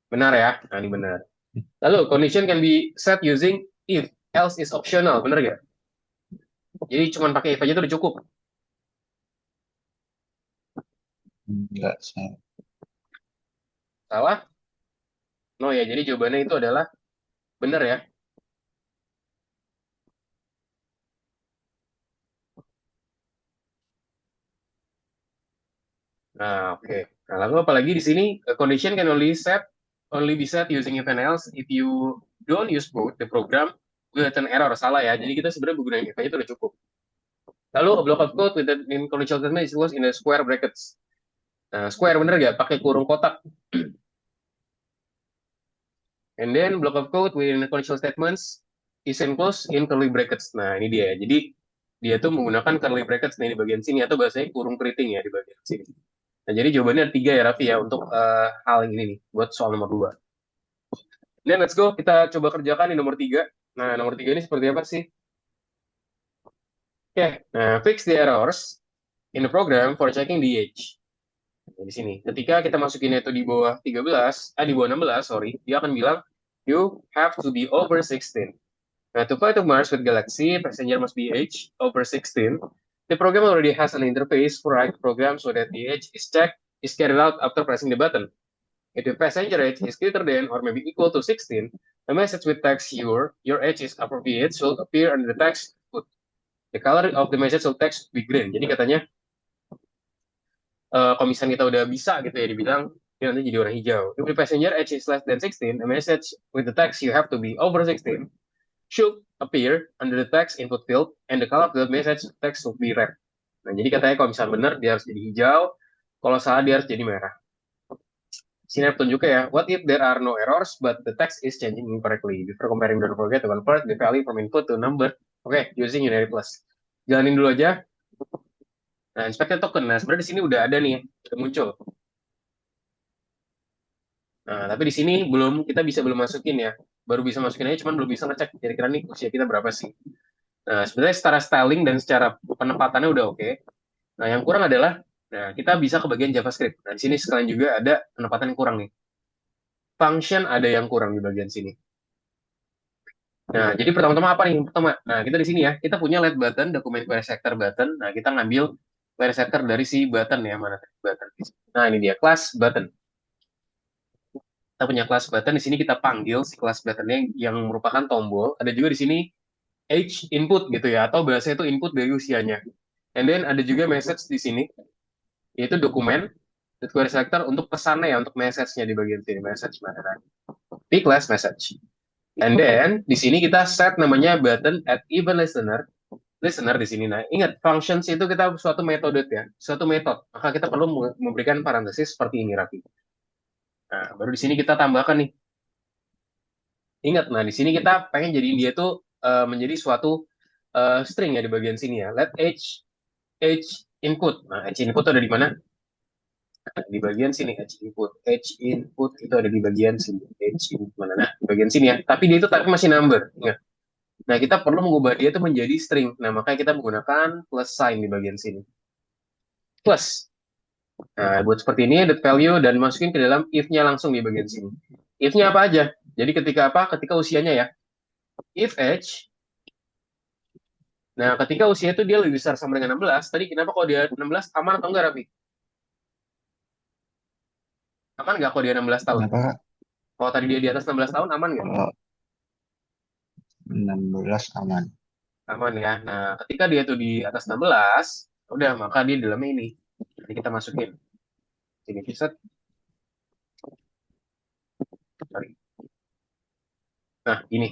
Benar ya. Nah, ini benar. Lalu, condition can be set using if, else is optional. Benar nggak? Jadi cuma pakai if aja itu udah cukup. Enggak, saya. Salah? No ya, jadi jawabannya itu adalah benar ya. Nah, oke. Nah, lalu apalagi di sini condition can only be set using if and else if you don't use both the program will return error. Salah ya. Jadi kita sebenarnya menggunakan if aja itu udah cukup. Lalu a block of code with the in conditional statement is enclosed in the square brackets. Nah, square bener gak? Pakai kurung kotak. And then block of code with conditional statements is enclosed in curly brackets. Nah, ini dia. Jadi dia tuh menggunakan curly brackets nih di bagian sini atau bahasanya kurung keriting ya di bagian sini. Nah, jadi jawabannya ada 3 ya Raffi ya untuk hal yang ini nih buat soal nomor 2. Dan let's go, kita coba kerjakan di nomor 3. Nah, nomor 3 ini seperti apa sih? Oke, nah fix the errors in the program for checking the age. Nah, di sini, ketika kita masukin itu di bawah 13, di bawah 16, sorry, dia akan bilang, you have to be over 16. Nah, to fly to Mars with Galaxy, passenger must be age over 16. The program already has an interface for right program so that the age is checked, is carried out after pressing the button. If the passenger age is greater than or maybe equal to 16, a message with text your age is appropriate should appear under the text. The color of the message will text be green. Jadi katanya kalau misalnya kita udah bisa gitu ya dibilang dia nanti jadi warna hijau. If the passenger age is less than 16, a message with the text you have to be over 16 should appear under the text input field and the color of the message text will be red. Nah, jadi katanya kalau misalnya benar dia harus jadi hijau, kalau salah dia harus jadi merah. Sini petunjuknya ya. What if there are no errors but the text is changing incorrectly? Before comparing, don't forget to convert the value from input to number. Oke, using unary plus. Jalanin dulu aja. Nah, inspect the token. Nah, sebenarnya di sini udah ada nih, udah muncul. Nah, tapi di sini belum masukin ya. Baru bisa masukin aja, cuman belum bisa ngecek kira-kira nih usia kita berapa sih. Nah, sebenarnya secara styling dan secara penempatannya udah oke. Nah, yang kurang adalah, nah kita bisa ke bagian JavaScript. Nah, di sini sekalian juga ada penempatan yang kurang nih. Function ada yang kurang di bagian sini. Nah, jadi pertama-tama apa nih? Yang pertama, nah kita di sini ya, kita punya let button, dokumen query setter button. Nah, kita ngambil query setter dari si button ya, mana tadi button. Nah, ini dia, class button. Kita punya class button, di sini kita panggil si class buttonnya yang merupakan tombol. Ada juga di sini age input gitu ya, atau bahasa itu input dari usianya. And then ada juga message di sini, yaitu dokumen, query selector untuk pesannya ya, untuk message-nya di bagian sini, message mana. Di class message. And then di sini kita set namanya button at even listener di sini. Nah, ingat functions itu kita suatu metode ya, suatu metode. Maka kita perlu memberikan parenthesis seperti ini Raffi. Nah, baru di sini kita tambahkan nih. Ingat, nah di sini kita pengen jadiin dia tuh menjadi suatu string ya di bagian sini ya. Let age input. Nah, age input ada di mana? Nah, di bagian sini age input. Age input itu ada di bagian sini. Age input mana? Nah, di bagian sini ya. Tapi dia itu tapi masih number. Ingat. Nah, kita perlu mengubah dia itu menjadi string. Nah, makanya kita menggunakan plus sign di bagian sini. Plus. Nah, buat seperti ini, dot value, dan masukin ke dalam if-nya langsung di bagian sini. If-nya apa aja? Jadi ketika apa? Ketika usianya ya. If age, nah ketika usia itu dia lebih besar sama dengan 16, tadi kenapa kalau dia 16 aman atau enggak, Rafi? Aman nggak kalau dia 16 tahun? Kenapa, Kak? Kalau tadi dia di atas 16 tahun, aman nggak? Kalau 16 aman. Aman ya. Nah, ketika dia tuh di atas 16, udah, maka dia di dalamnya ini. Jadi kita masukin. Sini, set. Sorry. Nah, ini.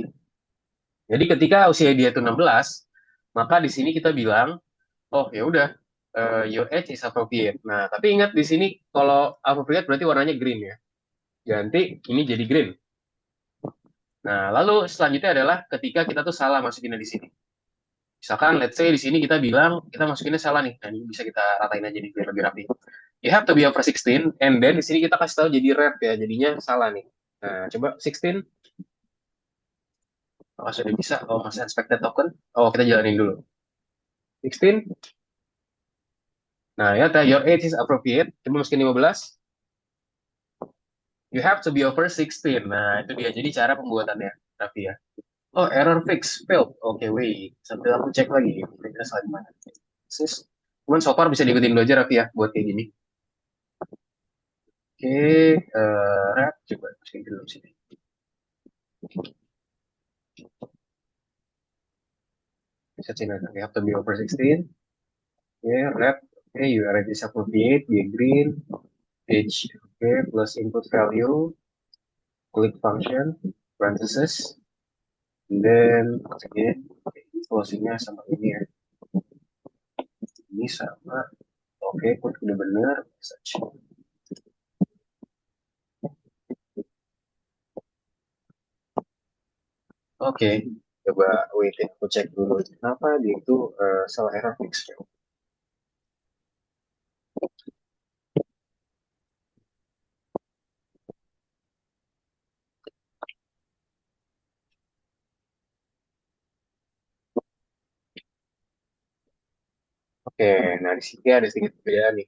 Jadi ketika usia dia itu 16, maka di sini kita bilang, oh ya udah, your age is appropriate. Nah, tapi ingat di sini kalau appropriate berarti warnanya green ya. Ganti ini jadi green. Nah, lalu selanjutnya adalah ketika kita tuh salah masukinnya di sini. Misalkan, let's say di sini kita bilang kita masukinnya salah nih. Nah, ini bisa kita ratain aja nih biar lebih rapi. You have to be over 16, and then di sini kita kasih tahu jadi red ya, jadinya salah nih. Nah, coba 16, oh, sudah bisa. Oh, masih expected token. Oh, kita jalanin dulu. 16, nah ya, your age is appropriate. Coba masukin 15, you have to be over 16. Nah, itu dia. Jadi cara pembuatannya, Raffi ya. Oh, error fix, failed. Oke, wait. Sambil aku cek lagi. Kira-kira salah di mana. Cuman so far bisa diikutin dulu aja, Raffi ya, buat kayak gini. Oke, rap. Coba masukin dulu sini. Bisa sini. You have to be over 16. Yeah, rep. Okay, you are is appropriate, be green, age, okay, plus input value, click function, parentheses, and then again, okay, closingnya sama ini ya. Ini sama, oke, okay, put udah bener, search. Oke, okay, coba wait ya, aku cek dulu kenapa dia itu salah error fix. Oke, okay, nah di sini ada sedikit perbedaan nih.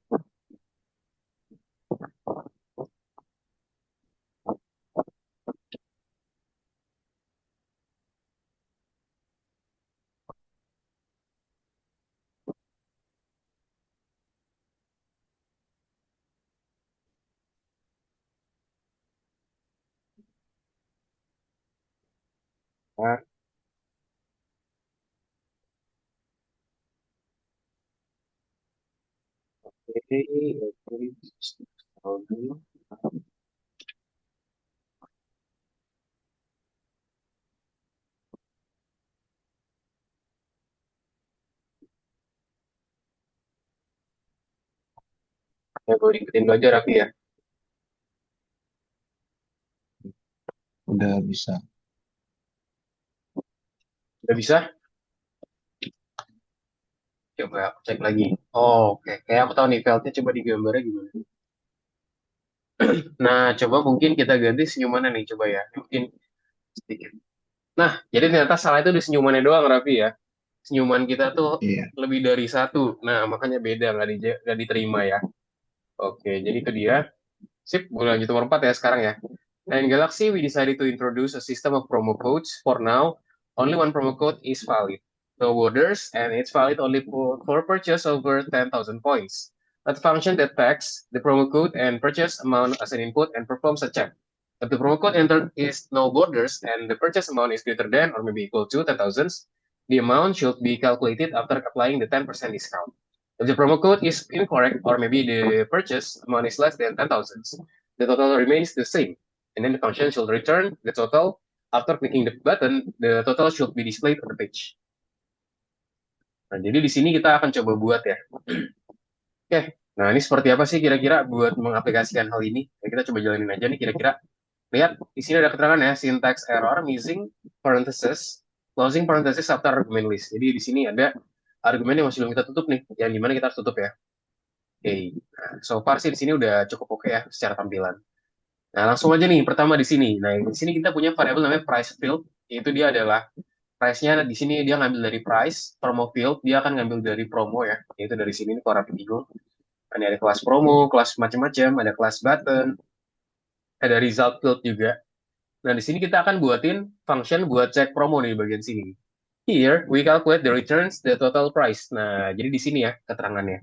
Nah, oke, oke, ya gue ikutin dulu aja Raffi ya. Udah bisa. Udah bisa? Coba aku cek lagi. Oh, oke. Kayak aku tahu nih filenya coba digambarnya gimana. Nah, coba mungkin kita ganti senyumannya nih, coba ya. Mungkin sedikit. Nah, jadi ternyata salah itu di senyumannya doang, Raffi ya. Senyuman kita tuh Iya. lebih dari satu. Nah, makanya beda, nggak diterima ya. Oke, jadi itu dia. Sip, gue lanjut nomor 4 ya sekarang ya. Nah, in Galaxy, we decided to introduce a system of promo codes. For now, only one promo code is valid. No borders, and it's valid only for purchase over 10,000 points. A function that tags the promo code and purchase amount as an input and performs a check. If the promo code entered is no borders and the purchase amount is greater than or maybe equal to 10,000, the amount should be calculated after applying the 10% discount. If the promo code is incorrect or maybe the purchase amount is less than 10,000, the total remains the same. And then the function should return the total. After clicking the button, the total should be displayed on the page. Nah, jadi di sini kita akan coba buat ya. Oke, nah ini seperti apa sih kira-kira buat mengaplikasikan hal ini? Ya, kita coba jalanin aja nih kira-kira. Lihat, di sini ada keterangan ya, syntax error missing parenthesis, closing parenthesis after argument list. Jadi di sini ada argumen yang masih belum kita tutup nih, yang dimana kita harus tutup ya. Oke, nah, so far sih di sini udah cukup oke ya secara tampilan. Nah, langsung aja nih, pertama di sini. Nah, di sini kita punya variabel namanya price field, yaitu dia adalah price-nya di sini dia ngambil dari price, promo field, dia akan ngambil dari promo ya, yaitu dari sini nih para bingung. Ini ada kelas promo, kelas macam-macam, ada kelas button, ada result field juga. Nah, di sini kita akan buatin function buat cek promo nih di bagian sini. Here, we calculate the returns, the total price. Nah, jadi di sini ya keterangannya.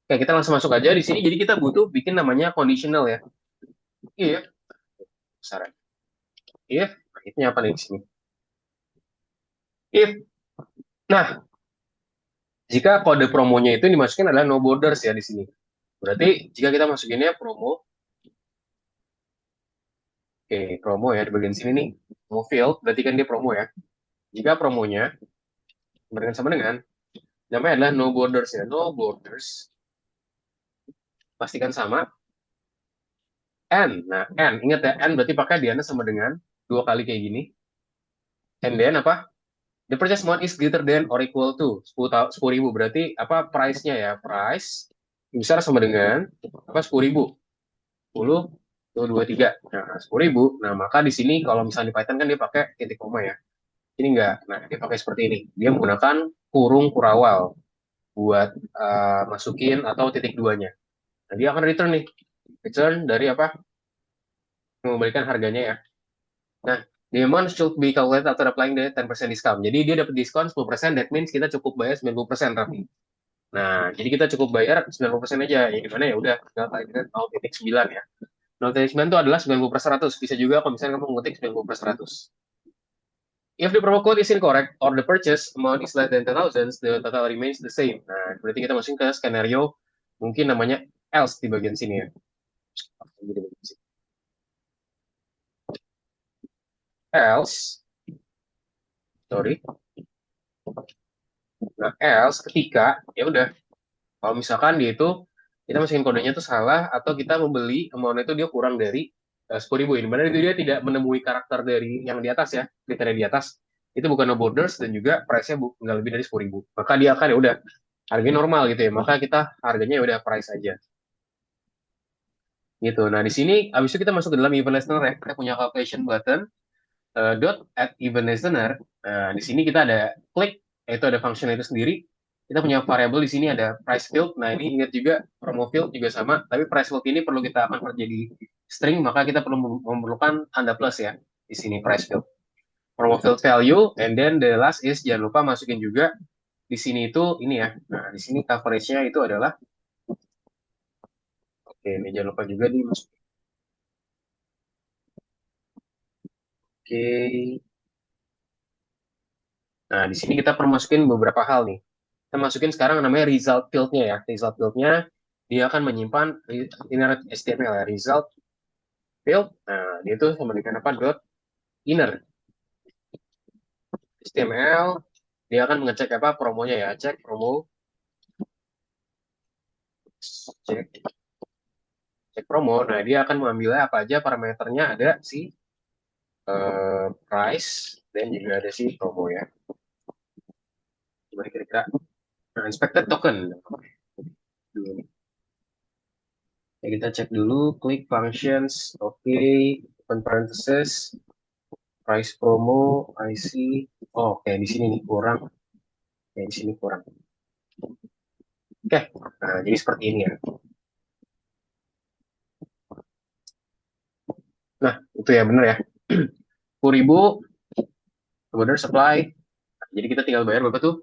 Oke, kita langsung masuk aja di sini. Jadi kita butuh bikin namanya conditional ya. If, saran. If apa nih di sini? If, nah, jika kode promonya itu dimasukin adalah no borders ya di sini. Berarti jika kita masukinnya promo, oke, promo ya di bagian sini nih, promo field, berarti kan dia promo ya. Jika promonya berkaitan sama dengan namanya adalah no borders ya, no borders, pastikan sama n. Nah, n, ingat ya, n berarti pakai diana sama dengan dua kali kayak gini. And then apa? The purchase amount is greater than or equal to 10.000. Berarti apa price-nya ya? Price besar sama dengan apa 10.000. 10, 223. Nah, 10.000. Nah, maka di sini kalau misalnya di Python kan dia pakai titik koma ya. Ini enggak. Nah, dia pakai seperti ini. Dia menggunakan kurung kurawal buat masukin atau titik duanya. Nah, dia akan return nih. Return dari apa? Mengembalikan harganya ya. Nah, the amount should be calculated after applying the 10% discount. Jadi dia dapat diskon 10%, that means kita cukup bayar 90%, Raffi. Nah, jadi kita cukup bayar 90% aja. Ya gimana ya udah, tinggal kali dengan 0,9 ya. 0,9 itu adalah 90/100. Bisa juga kalau misalnya kamu ngetik 90/100. If the promo code is incorrect or the purchase amount is less than 10,000, the total remains the same. Nah, berarti kita masukin ke skenario mungkin namanya else di bagian sini ya. Else, sorry. Nah, else ketika ya udah kalau misalkan dia itu kita masukin kodenya itu salah atau kita membeli amount itu dia kurang dari 10.000 ini. Benar itu dia tidak menemui karakter dari yang di atas ya, kriteria di atas. Itu bukan no borders dan juga price-nya nggak lebih dari 10.000. Maka dia akan ya udah harganya normal gitu ya. Maka kita harganya ya udah price aja. Gitu. Nah, di sini abis itu kita masuk ke dalam event listener ya. Kita punya calculation button dot at event listener. Nah, di sini kita ada klik, yaitu ada function itu sendiri. Kita punya variabel di sini ada price field. Nah, ini ingat juga promo field juga sama, tapi price field ini perlu kita akan jadi string, maka kita perlu memerlukan tanda plus ya di sini price field. Promo field value, and then the last is jangan lupa masukin juga di sini itu ini ya. Nah, di sini coverage-nya itu adalah oke, ini jangan lupa juga dimasukin. Oke. Nah, di sini kita perlu masukin beberapa hal nih. Kita masukin sekarang namanya result field-nya ya. Result field-nya dia akan menyimpan inner HTML ya. Result field. Nah, dia itu sama dengan apa? Dot inner HTML. Dia akan mengecek apa? Promonya ya. Cek promo. Cek, cek promo. Nah, dia akan mengambil apa aja parameternya ada si price dan juga ada si promo ya. Coba kira-kira. Nah, inspected token. Ya, kita cek dulu. Klik functions. Oke. Open parenthesis. Price promo, IC. Oh, kayak di sini nih kurang. Kayak di sini kurang. Oke, nah, jadi seperti ini ya. Nah, itu ya bener ya. 10.000 kemudian supply. Nah, jadi kita tinggal bayar berapa tuh?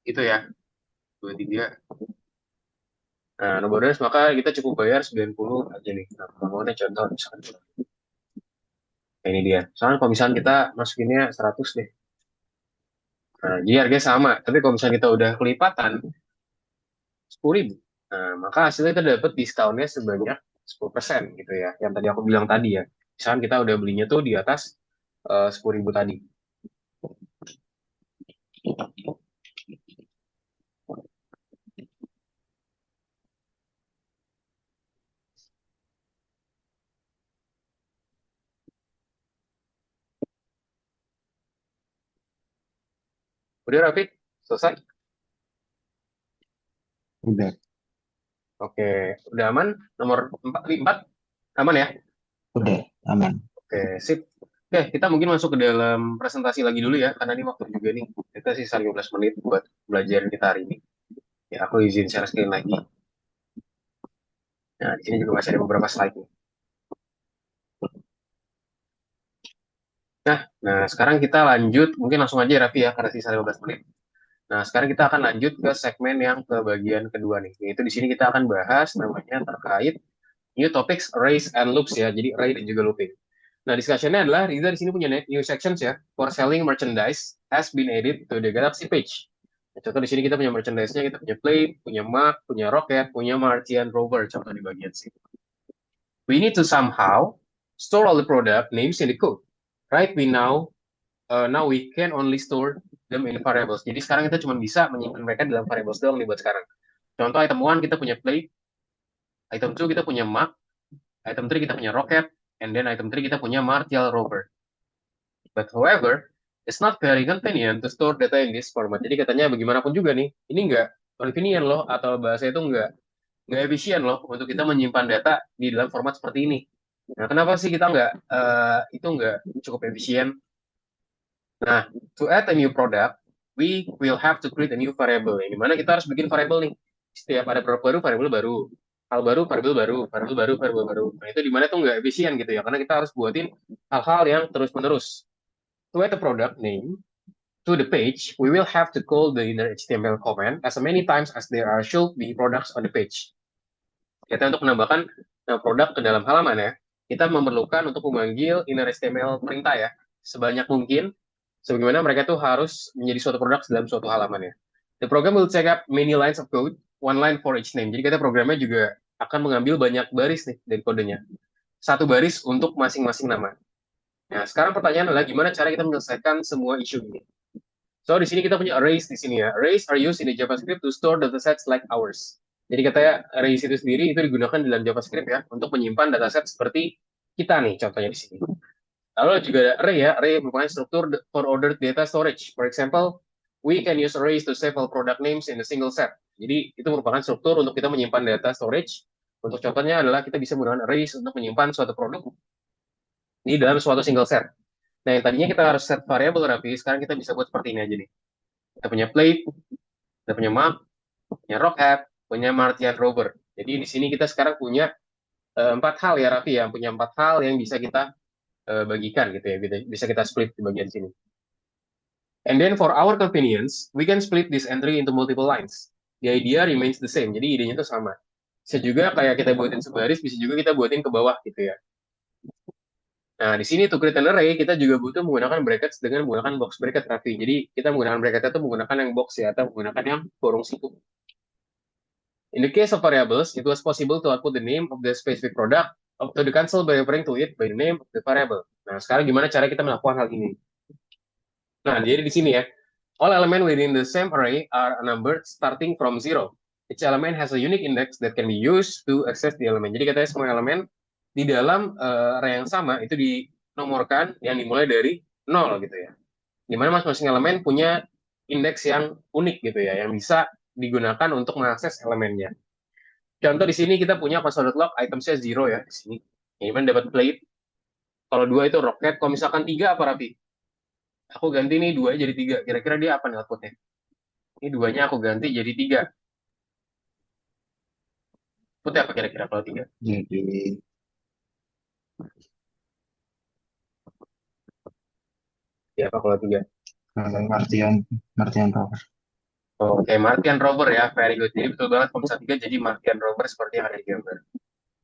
Itu ya. 23. Nah, no bonus maka kita cukup bayar 90 aja nih. Nah, kalau contoh misalkan. Nah, ini dia. Soalnya kalau misalkan kita masukinnya 100 deh. Nah, jadi harganya sama. Tapi kalau misalnya kita udah kelipatan 10.000. Nah, maka hasilnya kita dapat diskonnya sebanyak 10% gitu ya. Yang tadi aku bilang tadi ya. Misalkan kita udah belinya tuh di atas 10.000 tadi. Udah Rafiq? Selesai? Udah, Oke, udah aman? Nomor 4, aman ya? udah aman. Oke, sip. Oke, kita mungkin masuk ke dalam presentasi lagi dulu ya, karena ini waktu juga nih. Kita sisa 15 menit buat belajar kita hari ini. Ya, aku izin share screen lagi. Nah, di sini juga masih ada beberapa slide nih. Nah, sekarang kita lanjut, mungkin langsung aja ya, Raffi ya, karena sisa 15 menit. Nah, sekarang kita akan lanjut ke segmen yang ke bagian kedua nih. Yaitu di sini kita akan bahas namanya terkait new topics, arrays, and loops ya. Jadi array dan juga looping. Nah, discussion-nya adalah Riza di sini punya new sections ya. For selling merchandise has been added to the Galaxy page. Nah, contoh di sini kita punya merchandise-nya, kita punya plate, punya mug, punya rocket, punya Martian rover. Contoh di bagian sini. We need to somehow store all the product names in the code. Right? Now we can only store them in variables. Jadi sekarang kita cuma bisa menyimpan mereka dalam variables doang nih buat sekarang. Contoh item 1 kita punya plate, item 2 kita punya mug, item 3 kita punya rocket, and then item 3 kita punya Martial rover. But however, It's not very convenient to store data in this format. Jadi katanya bagaimanapun juga nih, ini nggak convenient loh, atau bahasa itu nggak efisien loh untuk kita menyimpan data di dalam format seperti ini. Nah, kenapa sih kita itu nggak cukup efisien? Nah, to add a new product, we will have to create a new variable. Yang dimana kita harus bikin variable nih. Setiap ada produk baru, variable baru. Hal baru, variable baru. Variable baru, variable baru. Nah, itu dimana tuh nggak efisien gitu ya. Karena kita harus buatin hal-hal yang terus-menerus. To add a product name to the page, we will have to call the inner HTML comment as many times as there are should be products on the page. Kita untuk menambahkan produk ke dalam halaman ya, kita memerlukan untuk memanggil inner HTML perintah ya, sebanyak mungkin, sebagaimana mereka tuh harus menjadi suatu produk dalam suatu halaman ya. The program will take up many lines of code, one line for each name. Jadi kita programnya juga akan mengambil banyak baris nih dari kodenya. Satu baris untuk masing-masing nama. Nah, sekarang pertanyaan adalah gimana cara kita menyelesaikan semua isu ini. So, di sini kita punya arrays di sini ya. Arrays are used in the JavaScript to store datasets like ours. Jadi katanya arrays itu sendiri itu digunakan dalam JavaScript ya untuk menyimpan dataset seperti kita nih contohnya di sini. Lalu juga ada array ya. Array merupakan struktur for ordered data storage. For example, we can use arrays to save all product names in a single set. Jadi itu merupakan struktur untuk kita menyimpan data storage. Untuk contohnya adalah kita bisa menggunakan arrays untuk menyimpan suatu produk di dalam suatu single set. Nah, yang tadinya kita harus set variable Raffi, sekarang kita bisa buat seperti ini aja nih. Kita punya plate, kita punya map, punya rockhead, punya Martian rover. Jadi di sini kita sekarang punya empat hal ya Raffi ya, punya empat hal yang bisa kita bagikan gitu ya, bisa kita split di bagian sini. And then for our convenience, we can split this entry into multiple lines. The idea remains the same, jadi idenya itu sama. Bisa juga kayak kita buatin sebaris, bisa juga kita buatin ke bawah gitu ya. Nah, di sini to create an array, kita juga butuh menggunakan brackets dengan menggunakan box bracket, Raffi. Jadi, kita menggunakan bracket itu menggunakan yang box ya, atau menggunakan yang kurung siku. In the case of variables, it was possible to output the name of the specific product to the console by referring to it by the name of the variable. Nah, sekarang gimana cara kita melakukan hal ini? Nah, jadi di sini ya, all element within the same array are numbered starting from zero. Each element has a unique index that can be used to access the element. Jadi katanya semua elemen di dalam array yang sama itu dinomorkan yang dimulai dari nol gitu ya. Dimana masing-masing elemen punya indeks yang unik gitu ya, yang bisa digunakan untuk mengakses elemennya. Contoh di sini kita punya console.log itemsnya zero ya di sini. Ini kan dapat plate. Kalau dua itu rocket. Kalau misalkan tiga apa Rapi? Aku ganti nih dua jadi tiga. Kira-kira dia apa nih outputnya? Ini duanya aku ganti jadi tiga. Outputnya apa kira-kira kalau tiga? Jadi Ya apa kalau tiga? Martian Martian Rover. Oke, Martian Rover ya, very good. Jadi betul banget kalau misalkan tiga jadi Martian Rover seperti yang ada di gambar.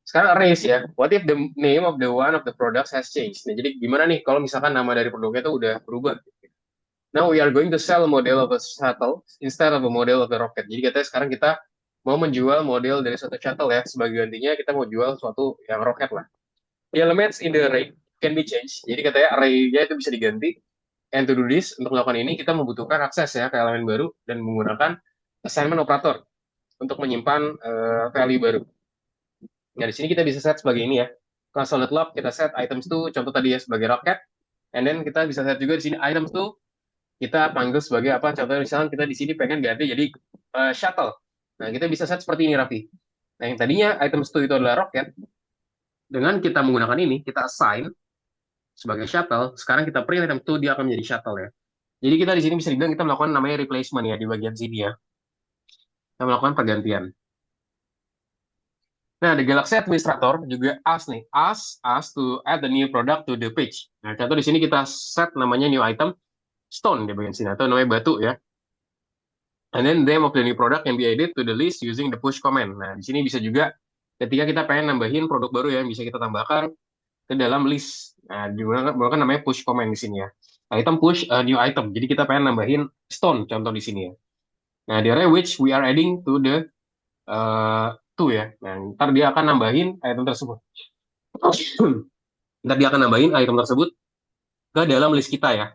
Sekarang arrays ya. What if the name of the one of the products has changed? Nah, jadi gimana nih kalau misalkan nama dari produknya itu udah berubah? Now we are going to sell a model of a shuttle instead of a model of a rocket. Jadi katanya sekarang kita mau menjual model dari suatu shuttle ya. Sebagai gantinya kita mau jual suatu yang roket lah. The elements in the array can be changed. Jadi katanya array-nya itu bisa diganti. And to do this, untuk melakukan ini kita membutuhkan akses ya ke elemen baru dan menggunakan assignment operator untuk menyimpan value baru. Nah, di sini kita bisa set sebagai ini ya. Console.log kita set items to contoh tadi ya sebagai rocket. And then kita bisa set juga di sini items to kita panggil sebagai apa? Contohnya misalnya kita di sini pengen ganti jadi shuttle. Nah, kita bisa set seperti ini Raffi. Nah, yang tadinya items to itu adalah rocket. Dengan kita menggunakan ini, kita assign sebagai shuttle. Sekarang kita print item to dia akan menjadi shuttle ya. Jadi kita di sini bisa dibilang kita melakukan namanya replacement ya di bagian sini ya. Kita melakukan pergantian. Nah, di Galaxy Administrator juga ask to add the new product to the page. Nah, contoh di sini kita set namanya new item stone di bagian sini atau namanya batu ya. And then name of the new product can be added to the list using the push command. Nah, di sini bisa juga ketika kita pengen nambahin produk baru ya, bisa kita tambahkan ke dalam list. Nah, digunakan namanya push command di sini ya. Item push new item. Jadi kita pengen nambahin stone contoh di sini ya. Nah, di area which we are adding to the to ya. Nah, ntar dia akan nambahin item tersebut. Ntar dia akan nambahin item tersebut ke dalam list kita ya.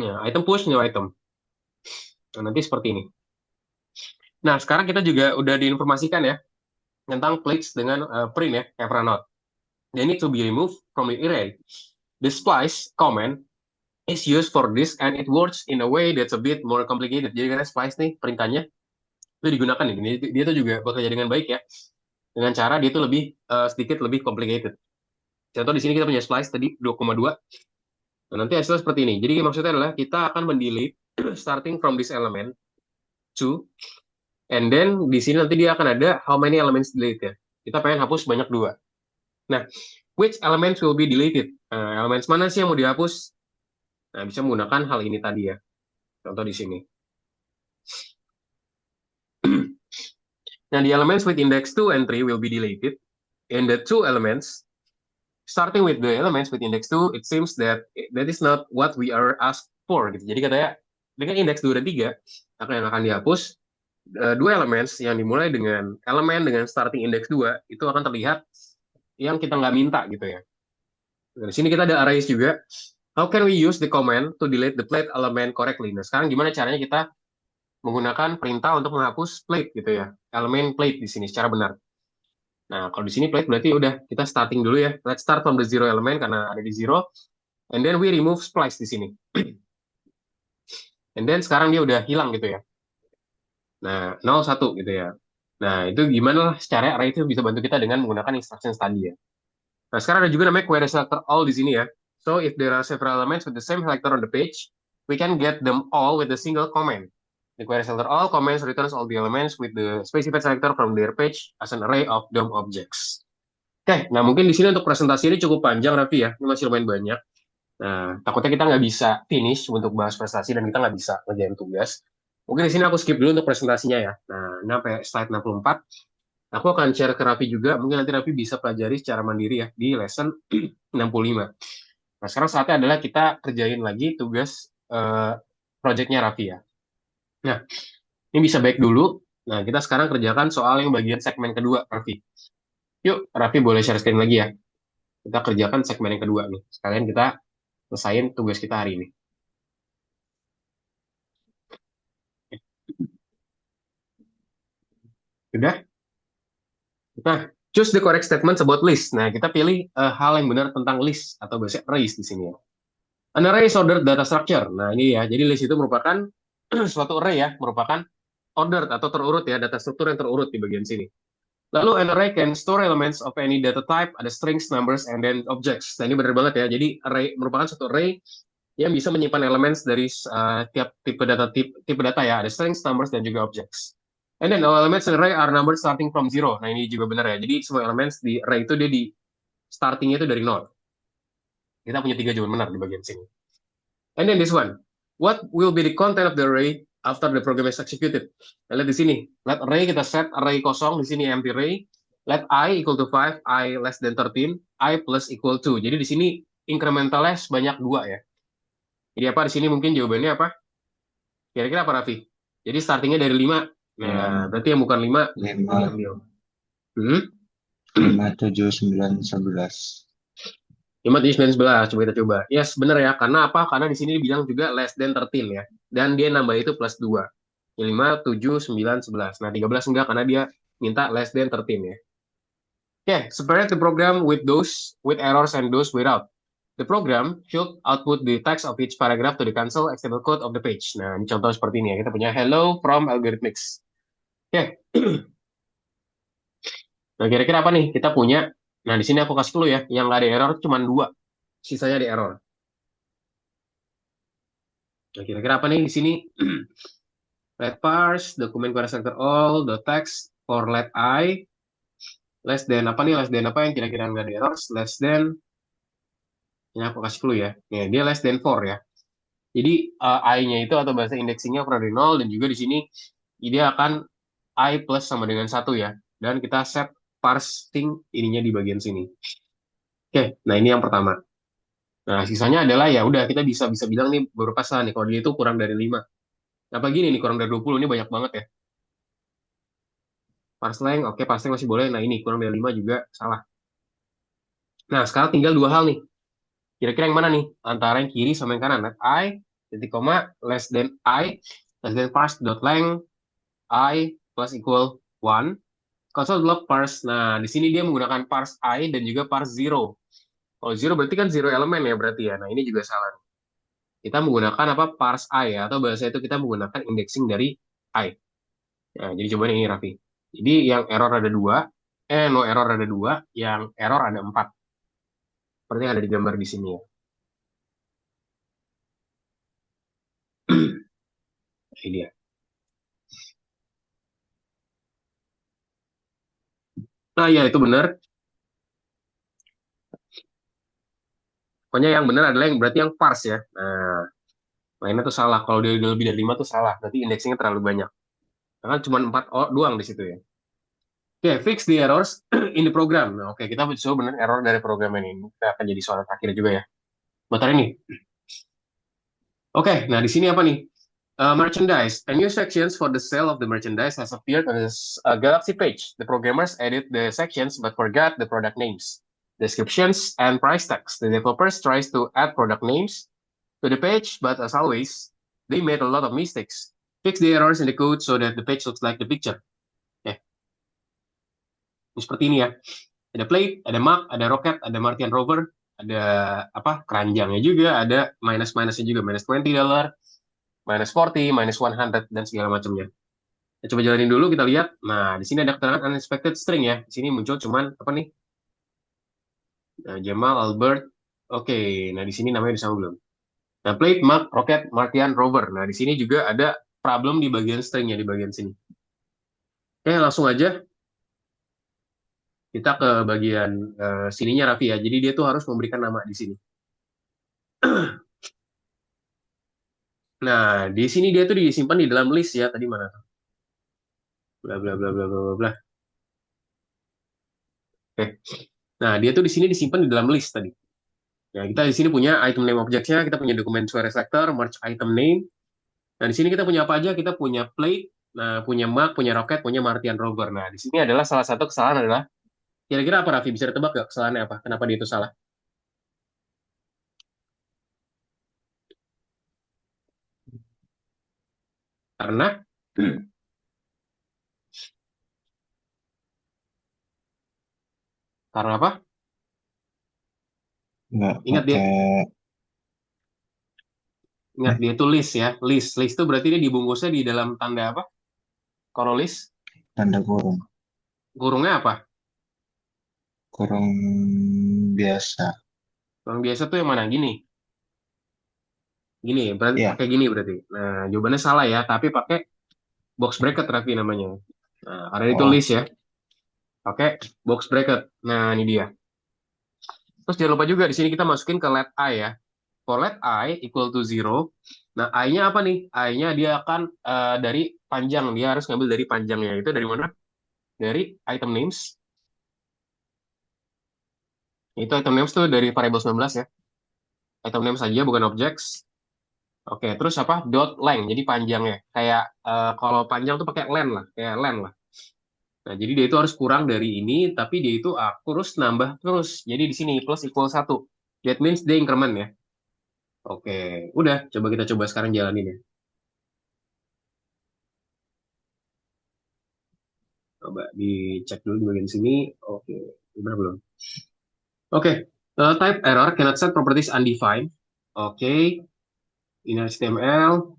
Nah, item push new item. Nah, nanti seperti ini. Nah, sekarang kita juga udah diinformasikan ya tentang plates dengan print ya, Evernote. They need to be removed from the array. The splice command is used for this and it works in a way that's a bit more complicated. Jadi karena splice nih perintahnya itu digunakan nih. Dia tuh juga bekerja dengan baik ya. Dengan cara dia tuh lebih sedikit lebih complicated. Contoh di sini kita punya splice tadi 2,2. Nah, nanti hasilnya seperti ini. Jadi maksudnya adalah kita akan mendelete starting from this element 2, and then di sini nanti dia akan ada how many elements deleted. Kita pengen hapus banyak 2. Nah, which elements will be deleted? Nah, elements mana sih yang mau dihapus? Nah, bisa menggunakan hal ini tadi ya. Contoh di sini. Nah, the elements with index 2 and 3 will be deleted. And the two elements, starting with the elements with index 2, it seems that that is not what we are asked for. Gitu. Jadi katanya, dengan indeks 2 dan 3, yang akan dihapus, dua elements yang dimulai dengan elemen dengan starting index 2, itu akan terlihat yang kita nggak minta gitu ya. Nah, di sini kita ada arrays juga. How can we use the command to delete the plate element correctly? Nah, sekarang gimana caranya kita menggunakan perintah untuk menghapus plate gitu ya, elemen plate di sini secara benar. Nah, kalau di sini plate berarti udah kita starting dulu ya. Let's start from the zero element karena ada di zero, and then we remove splice di sini. And then sekarang dia udah hilang gitu ya. Nah, 0, 1 gitu ya. Nah, itu gimana lah secara array itu bisa bantu kita dengan menggunakan instruction tadi ya. Nah, sekarang ada juga namanya query selector all di sini ya. So, if there are several elements with the same selector on the page, we can get them all with a single command. The query selector all commands returns all the elements with the specified selector from their page as an array of DOM objects. Oke, nah mungkin di sini untuk presentasi ini cukup panjang, Raffi ya. Ini masih lumayan banyak. Nah, takutnya kita nggak bisa finish untuk bahas prestasi dan kita nggak bisa ngerjain tugas. Mungkin di sini aku skip dulu untuk presentasinya ya. Nah, ini sampai slide 64. Aku akan share ke Raffi juga. Mungkin nanti Raffi bisa pelajari secara mandiri ya di lesson 65. Nah, sekarang saatnya adalah kita kerjain lagi tugas projectnya Raffi ya. Nah, ini bisa baik dulu. Nah, kita sekarang kerjakan soal yang bagian segmen kedua, Raffi. Yuk, Raffi boleh share screen lagi ya. Kita kerjakan segmen yang kedua nih. Sekalian kita selesaiin tugas kita hari ini. Sudah? Nah, choose the correct statements about list. Nah, kita pilih hal yang benar tentang list atau bahasa arrays di sini ya. An array is ordered data structure. Nah, ini ya. Jadi list itu merupakan suatu array ya, merupakan ordered atau terurut ya, data struktur yang terurut di bagian sini. Lalu an array can store elements of any data type, ada strings, numbers, and then objects. Nah, ini benar banget ya. Jadi array merupakan suatu array yang bisa menyimpan elements dari tiap tipe data ya, ada strings, numbers, dan juga objects. And then all elements in array are numbered starting from zero. Nah, ini juga benar ya. Jadi semua elements di array itu dia di startingnya itu dari 0. Kita punya 3 jawaban benar di bagian sini. And then this one. What will be the content of the array after the program is executed? Nah, lihat di sini. Let array kita set array kosong, di sini empty array. Let I equal to 5, I less than 13, I plus equal to. Jadi di sini incrementalnya sebanyak 2 ya. Jadi apa di sini mungkin jawabannya apa? Kira-kira apa, Raffi? Jadi startingnya dari 5. Nah, berarti yang bukan 5 diambil. 5, 7, 9, 11. 5, 7, 9, 11. Coba kita coba. Yes, benar ya. Karena apa? Karena di sini dibilang juga less than 13 ya. Dan dia nambah itu plus 2. 5, 7, 9, 11. Nah, 13 enggak karena dia minta less than 13 ya. Oke, separate the program with those with errors and those without. The program should output the text of each paragraph to the console HTML code of the page. Nah, ini contoh seperti ini ya. Kita punya hello from algorithmics. Oke. Nah, kira-kira apa nih? Kita punya. Nah, di sini aku kasih dulu ya. Yang nggak ada error cuma 2. Sisanya ada error. Nah, kira-kira apa nih di sini? Let parse, document query selector all, the text for let I, less than apa nih? Less than apa yang kira-kira nggak ada error? Less than, ini aku kasih dulu ya. Nih, dia less than 4 ya. Jadi I-nya itu atau bahasa indexingnya ukuran dari 0 dan juga di sini dia akan I plus sama dengan 1 ya. Dan kita set parsing ininya di bagian sini. Oke, nah ini yang pertama. Nah, sisanya adalah ya udah kita bisa bilang nih beberapa salah nih kalau dia itu kurang dari 5. Apa gini nih kurang dari 20 ini banyak banget ya. Parse length, oke parse length masih boleh. Nah, ini kurang dari 5 juga salah. Nah, sekarang tinggal 2 hal nih. Kira-kira yang mana nih? Antara yang kiri sama yang kanan. Let I, titik koma, less than I, less than parse dot length, I plus equal 1. Console log parse. Nah, di sini dia menggunakan parse I dan juga parse 0. Kalau 0 berarti kan 0 elemen ya berarti ya. Nah, ini juga salah. kita menggunakan apa parse I ya, atau bahasa itu kita menggunakan indexing dari I. Nah, jadi coba ini Raffi. Jadi yang error ada dua, no error ada dua, yang error ada empat. Seperti yang ada di gambar di sini ya. Ini dia. Nah, ya itu benar. Pokoknya yang benar adalah yang berarti yang parse ya. Nah, lainnya tuh salah. Kalau dia lebih dari 5 tuh salah. Berarti indexingnya terlalu banyak. Karena cuma 4 doang di situ ya. Oke, fix the errors in the program. Nah, oke, kita coba benar error dari program ini. Kita akan jadi soal terakhir juga ya. Bentar ini. Oke, nah di sini apa nih? Merchandise. A new sections for the sale of the merchandise has appeared on this Galaxy page. The programmers added the sections but forgot the product names, descriptions, and price tags. The developers tries to add product names to the page, but as always, they made a lot of mistakes. Fix the errors in the code so that the page looks like the picture. Ya, seperti ini ya. Ada plate, ada map, ada rocket, ada Martian rover, ada apa keranjangnya juga, ada minus-minusnya juga, minus $20, minus 40, minus 100, dan segala macamnya. Kita coba jalanin dulu, kita lihat. Nah, di sini ada keterangan unexpected string ya. Di sini muncul cuman apa nih? Nah, Jamal, Albert. Oke, nah di sini namanya disama belum? Nah, plate, map, rocket, Martian rover. Nah, di sini juga ada problem di bagian stringnya, di bagian sini. Oke, langsung aja kita ke bagian sininya Raffi ya. Jadi dia tuh harus memberikan nama di sini. Nah, di sini dia tuh disimpan di dalam list ya. Tadi mana? Bla bla bla bla bla bla bla. Oke. Nah, dia tuh di sini disimpan di dalam list tadi. Ya, kita di sini punya item name object-nya, kita punya dokumen sesuai selector, merge item name. Nah, di sini kita punya apa aja? Kita punya plate, nah, punya map, punya rocket, punya Martian rover. Nah, di sini adalah salah satu kesalahan adalah kira-kira apa Raffi? Bisa ditebak nggak kesalahannya apa? Kenapa dia itu salah? Karena karena apa? nggak Ingat dia pakai ingat dia itu list ya. List itu berarti dia dibungkusnya di dalam tanda apa? Kalau list tanda kurung, kurungnya apa? kurung biasa. Yang biasa tuh yang mana? Gini. Gini, berarti Ya, pakai gini berarti. Nah, jawabannya salah ya, tapi pakai box bracket Raffi namanya. Nah, karena itu oh list ya. Pakai box bracket. Nah, ini dia. Terus jangan lupa juga di sini kita masukin ke let I ya. For let I equal to zero. Nah, I-nya apa nih? I-nya dia akan dari panjang. Dia harus ngambil dari panjangnya. Itu dari mana? Dari item names. Itu item names tuh dari variable 19 ya. Item names saja, bukan objects. Oke, terus apa? Dot length. Jadi panjangnya. Kayak kalau panjang tuh pakai len lah. Kayak len lah. Nah, jadi dia itu harus kurang dari ini, tapi dia itu terus nambah terus. Jadi di sini plus equal 1. That means dia increment ya. Oke, udah. Coba kita coba sekarang jalanin ya. Coba dicek dulu di bagian sini. Oke, udah belum? Oke, type error cannot set properties undefined. Oke, inner HTML,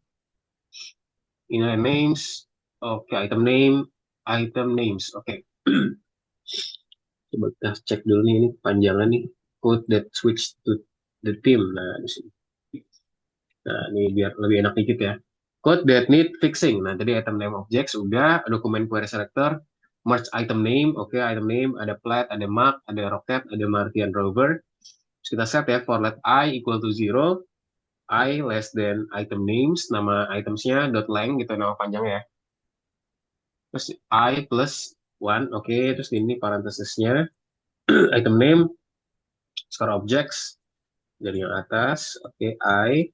inner names. Oke, item names. Oke, coba kita cek dulu nih ini panjangan nih. Code that switch to the theme. Nah, di sini. Nah, ini biar lebih enak dikit ya. Code that need fixing. Nah, tadi item name objects udah, dokumen query selector, merge item name, oke, item name, ada plat, ada mark, ada rocket, ada Martian rover. Terus kita set ya, for let I equal to zero, I less than item names, nama itemsnya, dot length, gitu, nama panjangnya ya. Terus I plus one, oke, terus ini parentesisnya, item name, score objects, dari yang atas, oke, I,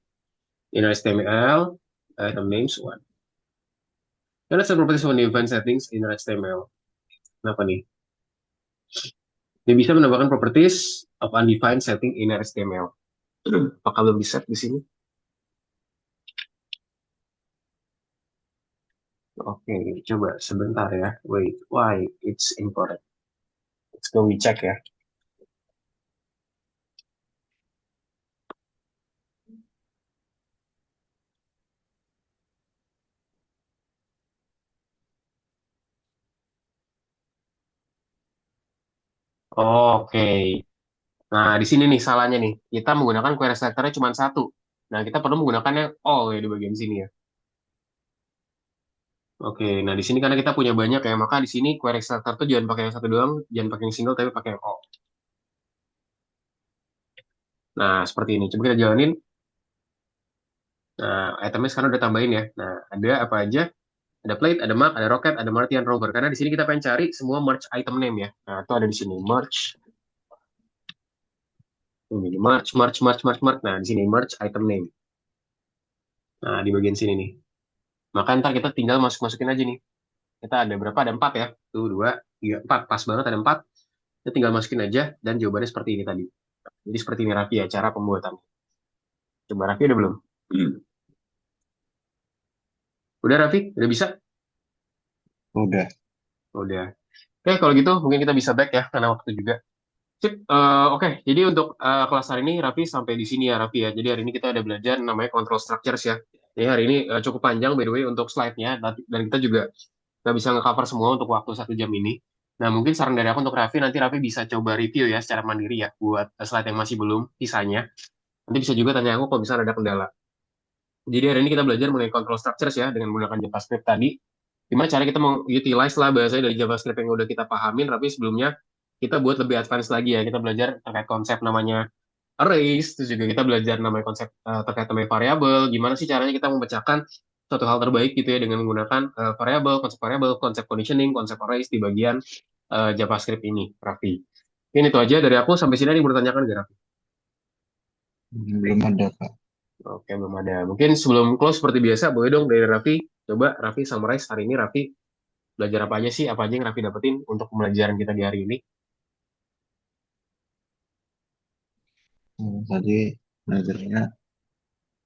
inner HTML, item names, one. Dan ada properties of undefined settings in HTML. Kenapa nih? Dia bisa menambahkan properties of undefined setting in HTML. Apakah belum di set di sini? Oke, coba sebentar ya. Wait, why it's incorrect? Let's go we check ya. Oke. Nah, di sini nih salahnya nih. Kita menggunakan query selector-nya cuma satu. Nah, kita perlu menggunakannya all ya di bagian sini ya. Oke, nah di sini karena kita punya banyak ya, maka di sini query selector tuh jangan pakai yang satu doang, jangan pakai yang single, tapi pakai yang all. Nah, seperti ini. Coba kita jalanin. Nah, itemnya sekarang udah tambahin ya. Nah, ada apa aja? Ada plate, ada mark, ada rocket, ada Martian rover. Karena di sini kita pengen cari semua merge item name ya. Nah, itu ada di sini. Merge. Ini merge, merge, merge, merge, merge. Nah, di sini merge item name. Nah, di bagian sini nih. Maka ntar kita tinggal masuk-masukin aja nih. Kita ada berapa? Ada 4 ya. Tuh, 2, 3, 4. Pas banget ada 4. Kita tinggal masukin aja. Dan jawabannya seperti ini tadi. Jadi seperti ini Raffi ya, cara pembuatannya. Coba Raffi udah belum? Udah Raffi? Udah bisa? Udah. Udah. Oke, kalau gitu mungkin kita bisa back ya, karena waktu juga. Sip, oke. Jadi untuk kelas hari ini Raffi sampai di sini ya Raffi ya. Jadi hari ini kita udah belajar namanya control structures ya. Jadi hari ini cukup panjang by the way untuk slide-nya. Dan kita juga nggak bisa nge-cover semua untuk waktu 1 jam ini. Nah mungkin saran dari aku untuk Raffi, nanti Raffi bisa coba review ya secara mandiri ya buat slide yang masih belum, sisanya. Nanti bisa juga tanya aku kalau misalnya ada kendala. Jadi hari ini kita belajar mengenai control structures ya dengan menggunakan JavaScript tadi. Gimana cara kita mengutilize lah bahasanya dari JavaScript yang udah kita pahamin, tapi sebelumnya kita buat lebih advance lagi ya. Kita belajar terkait konsep namanya arrays, terus juga kita belajar namanya konsep terkait namanya variabel. Gimana sih caranya kita memecahkan suatu hal terbaik gitu ya dengan menggunakan variabel, konsep conditioning, konsep arrays di bagian JavaScript ini, Raffi. Ini itu aja dari aku. Sampai sini ada yang bertanyakan gak, Raffi? Belum ada, Kak. Oke, belum ada. Mungkin sebelum close seperti biasa, boleh dong dari Raffi. Coba Raffi summarize hari ini Raffi belajar apa aja sih, apa aja yang Raffi dapetin untuk pembelajaran kita di hari ini. Tadi belajarnya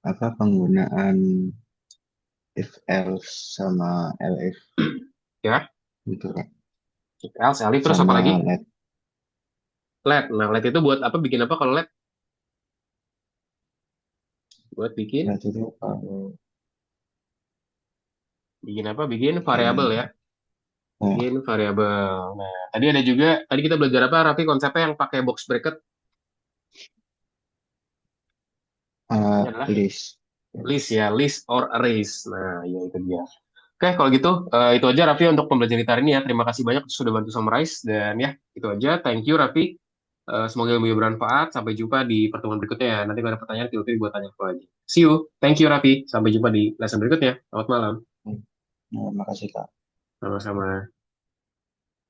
apa penggunaan if else sama elif Ya, gitu kan. else, Alif, terus apa Sama lagi? let. Let. Nah, let itu buat apa? Bikin apa kalau let? Buat bikin, Let itu kalau bikin apa? Bikin variabel ini ya. oh, Bikin variabel. Nah, tadi ada juga, tadi kita belajar apa, Raffi, konsepnya yang pakai box bracket. Ini adalah list. list ya, list or arrays. Nah, ya itu dia. Oke, kalau gitu, itu aja Raffi untuk pembelajaran kita hari ini ya. Terima kasih banyak sudah bantu summarize. Dan ya, itu aja. Thank you, Raffi. Semoga ilmu bermanfaat. Sampai jumpa di pertemuan berikutnya ya. Nanti kalau ada pertanyaan, feel free buat tanya aku lagi. See you. Thank you, Raffi. Sampai jumpa di lesson berikutnya. Selamat malam. Nah, makasih Kak. Sama-sama.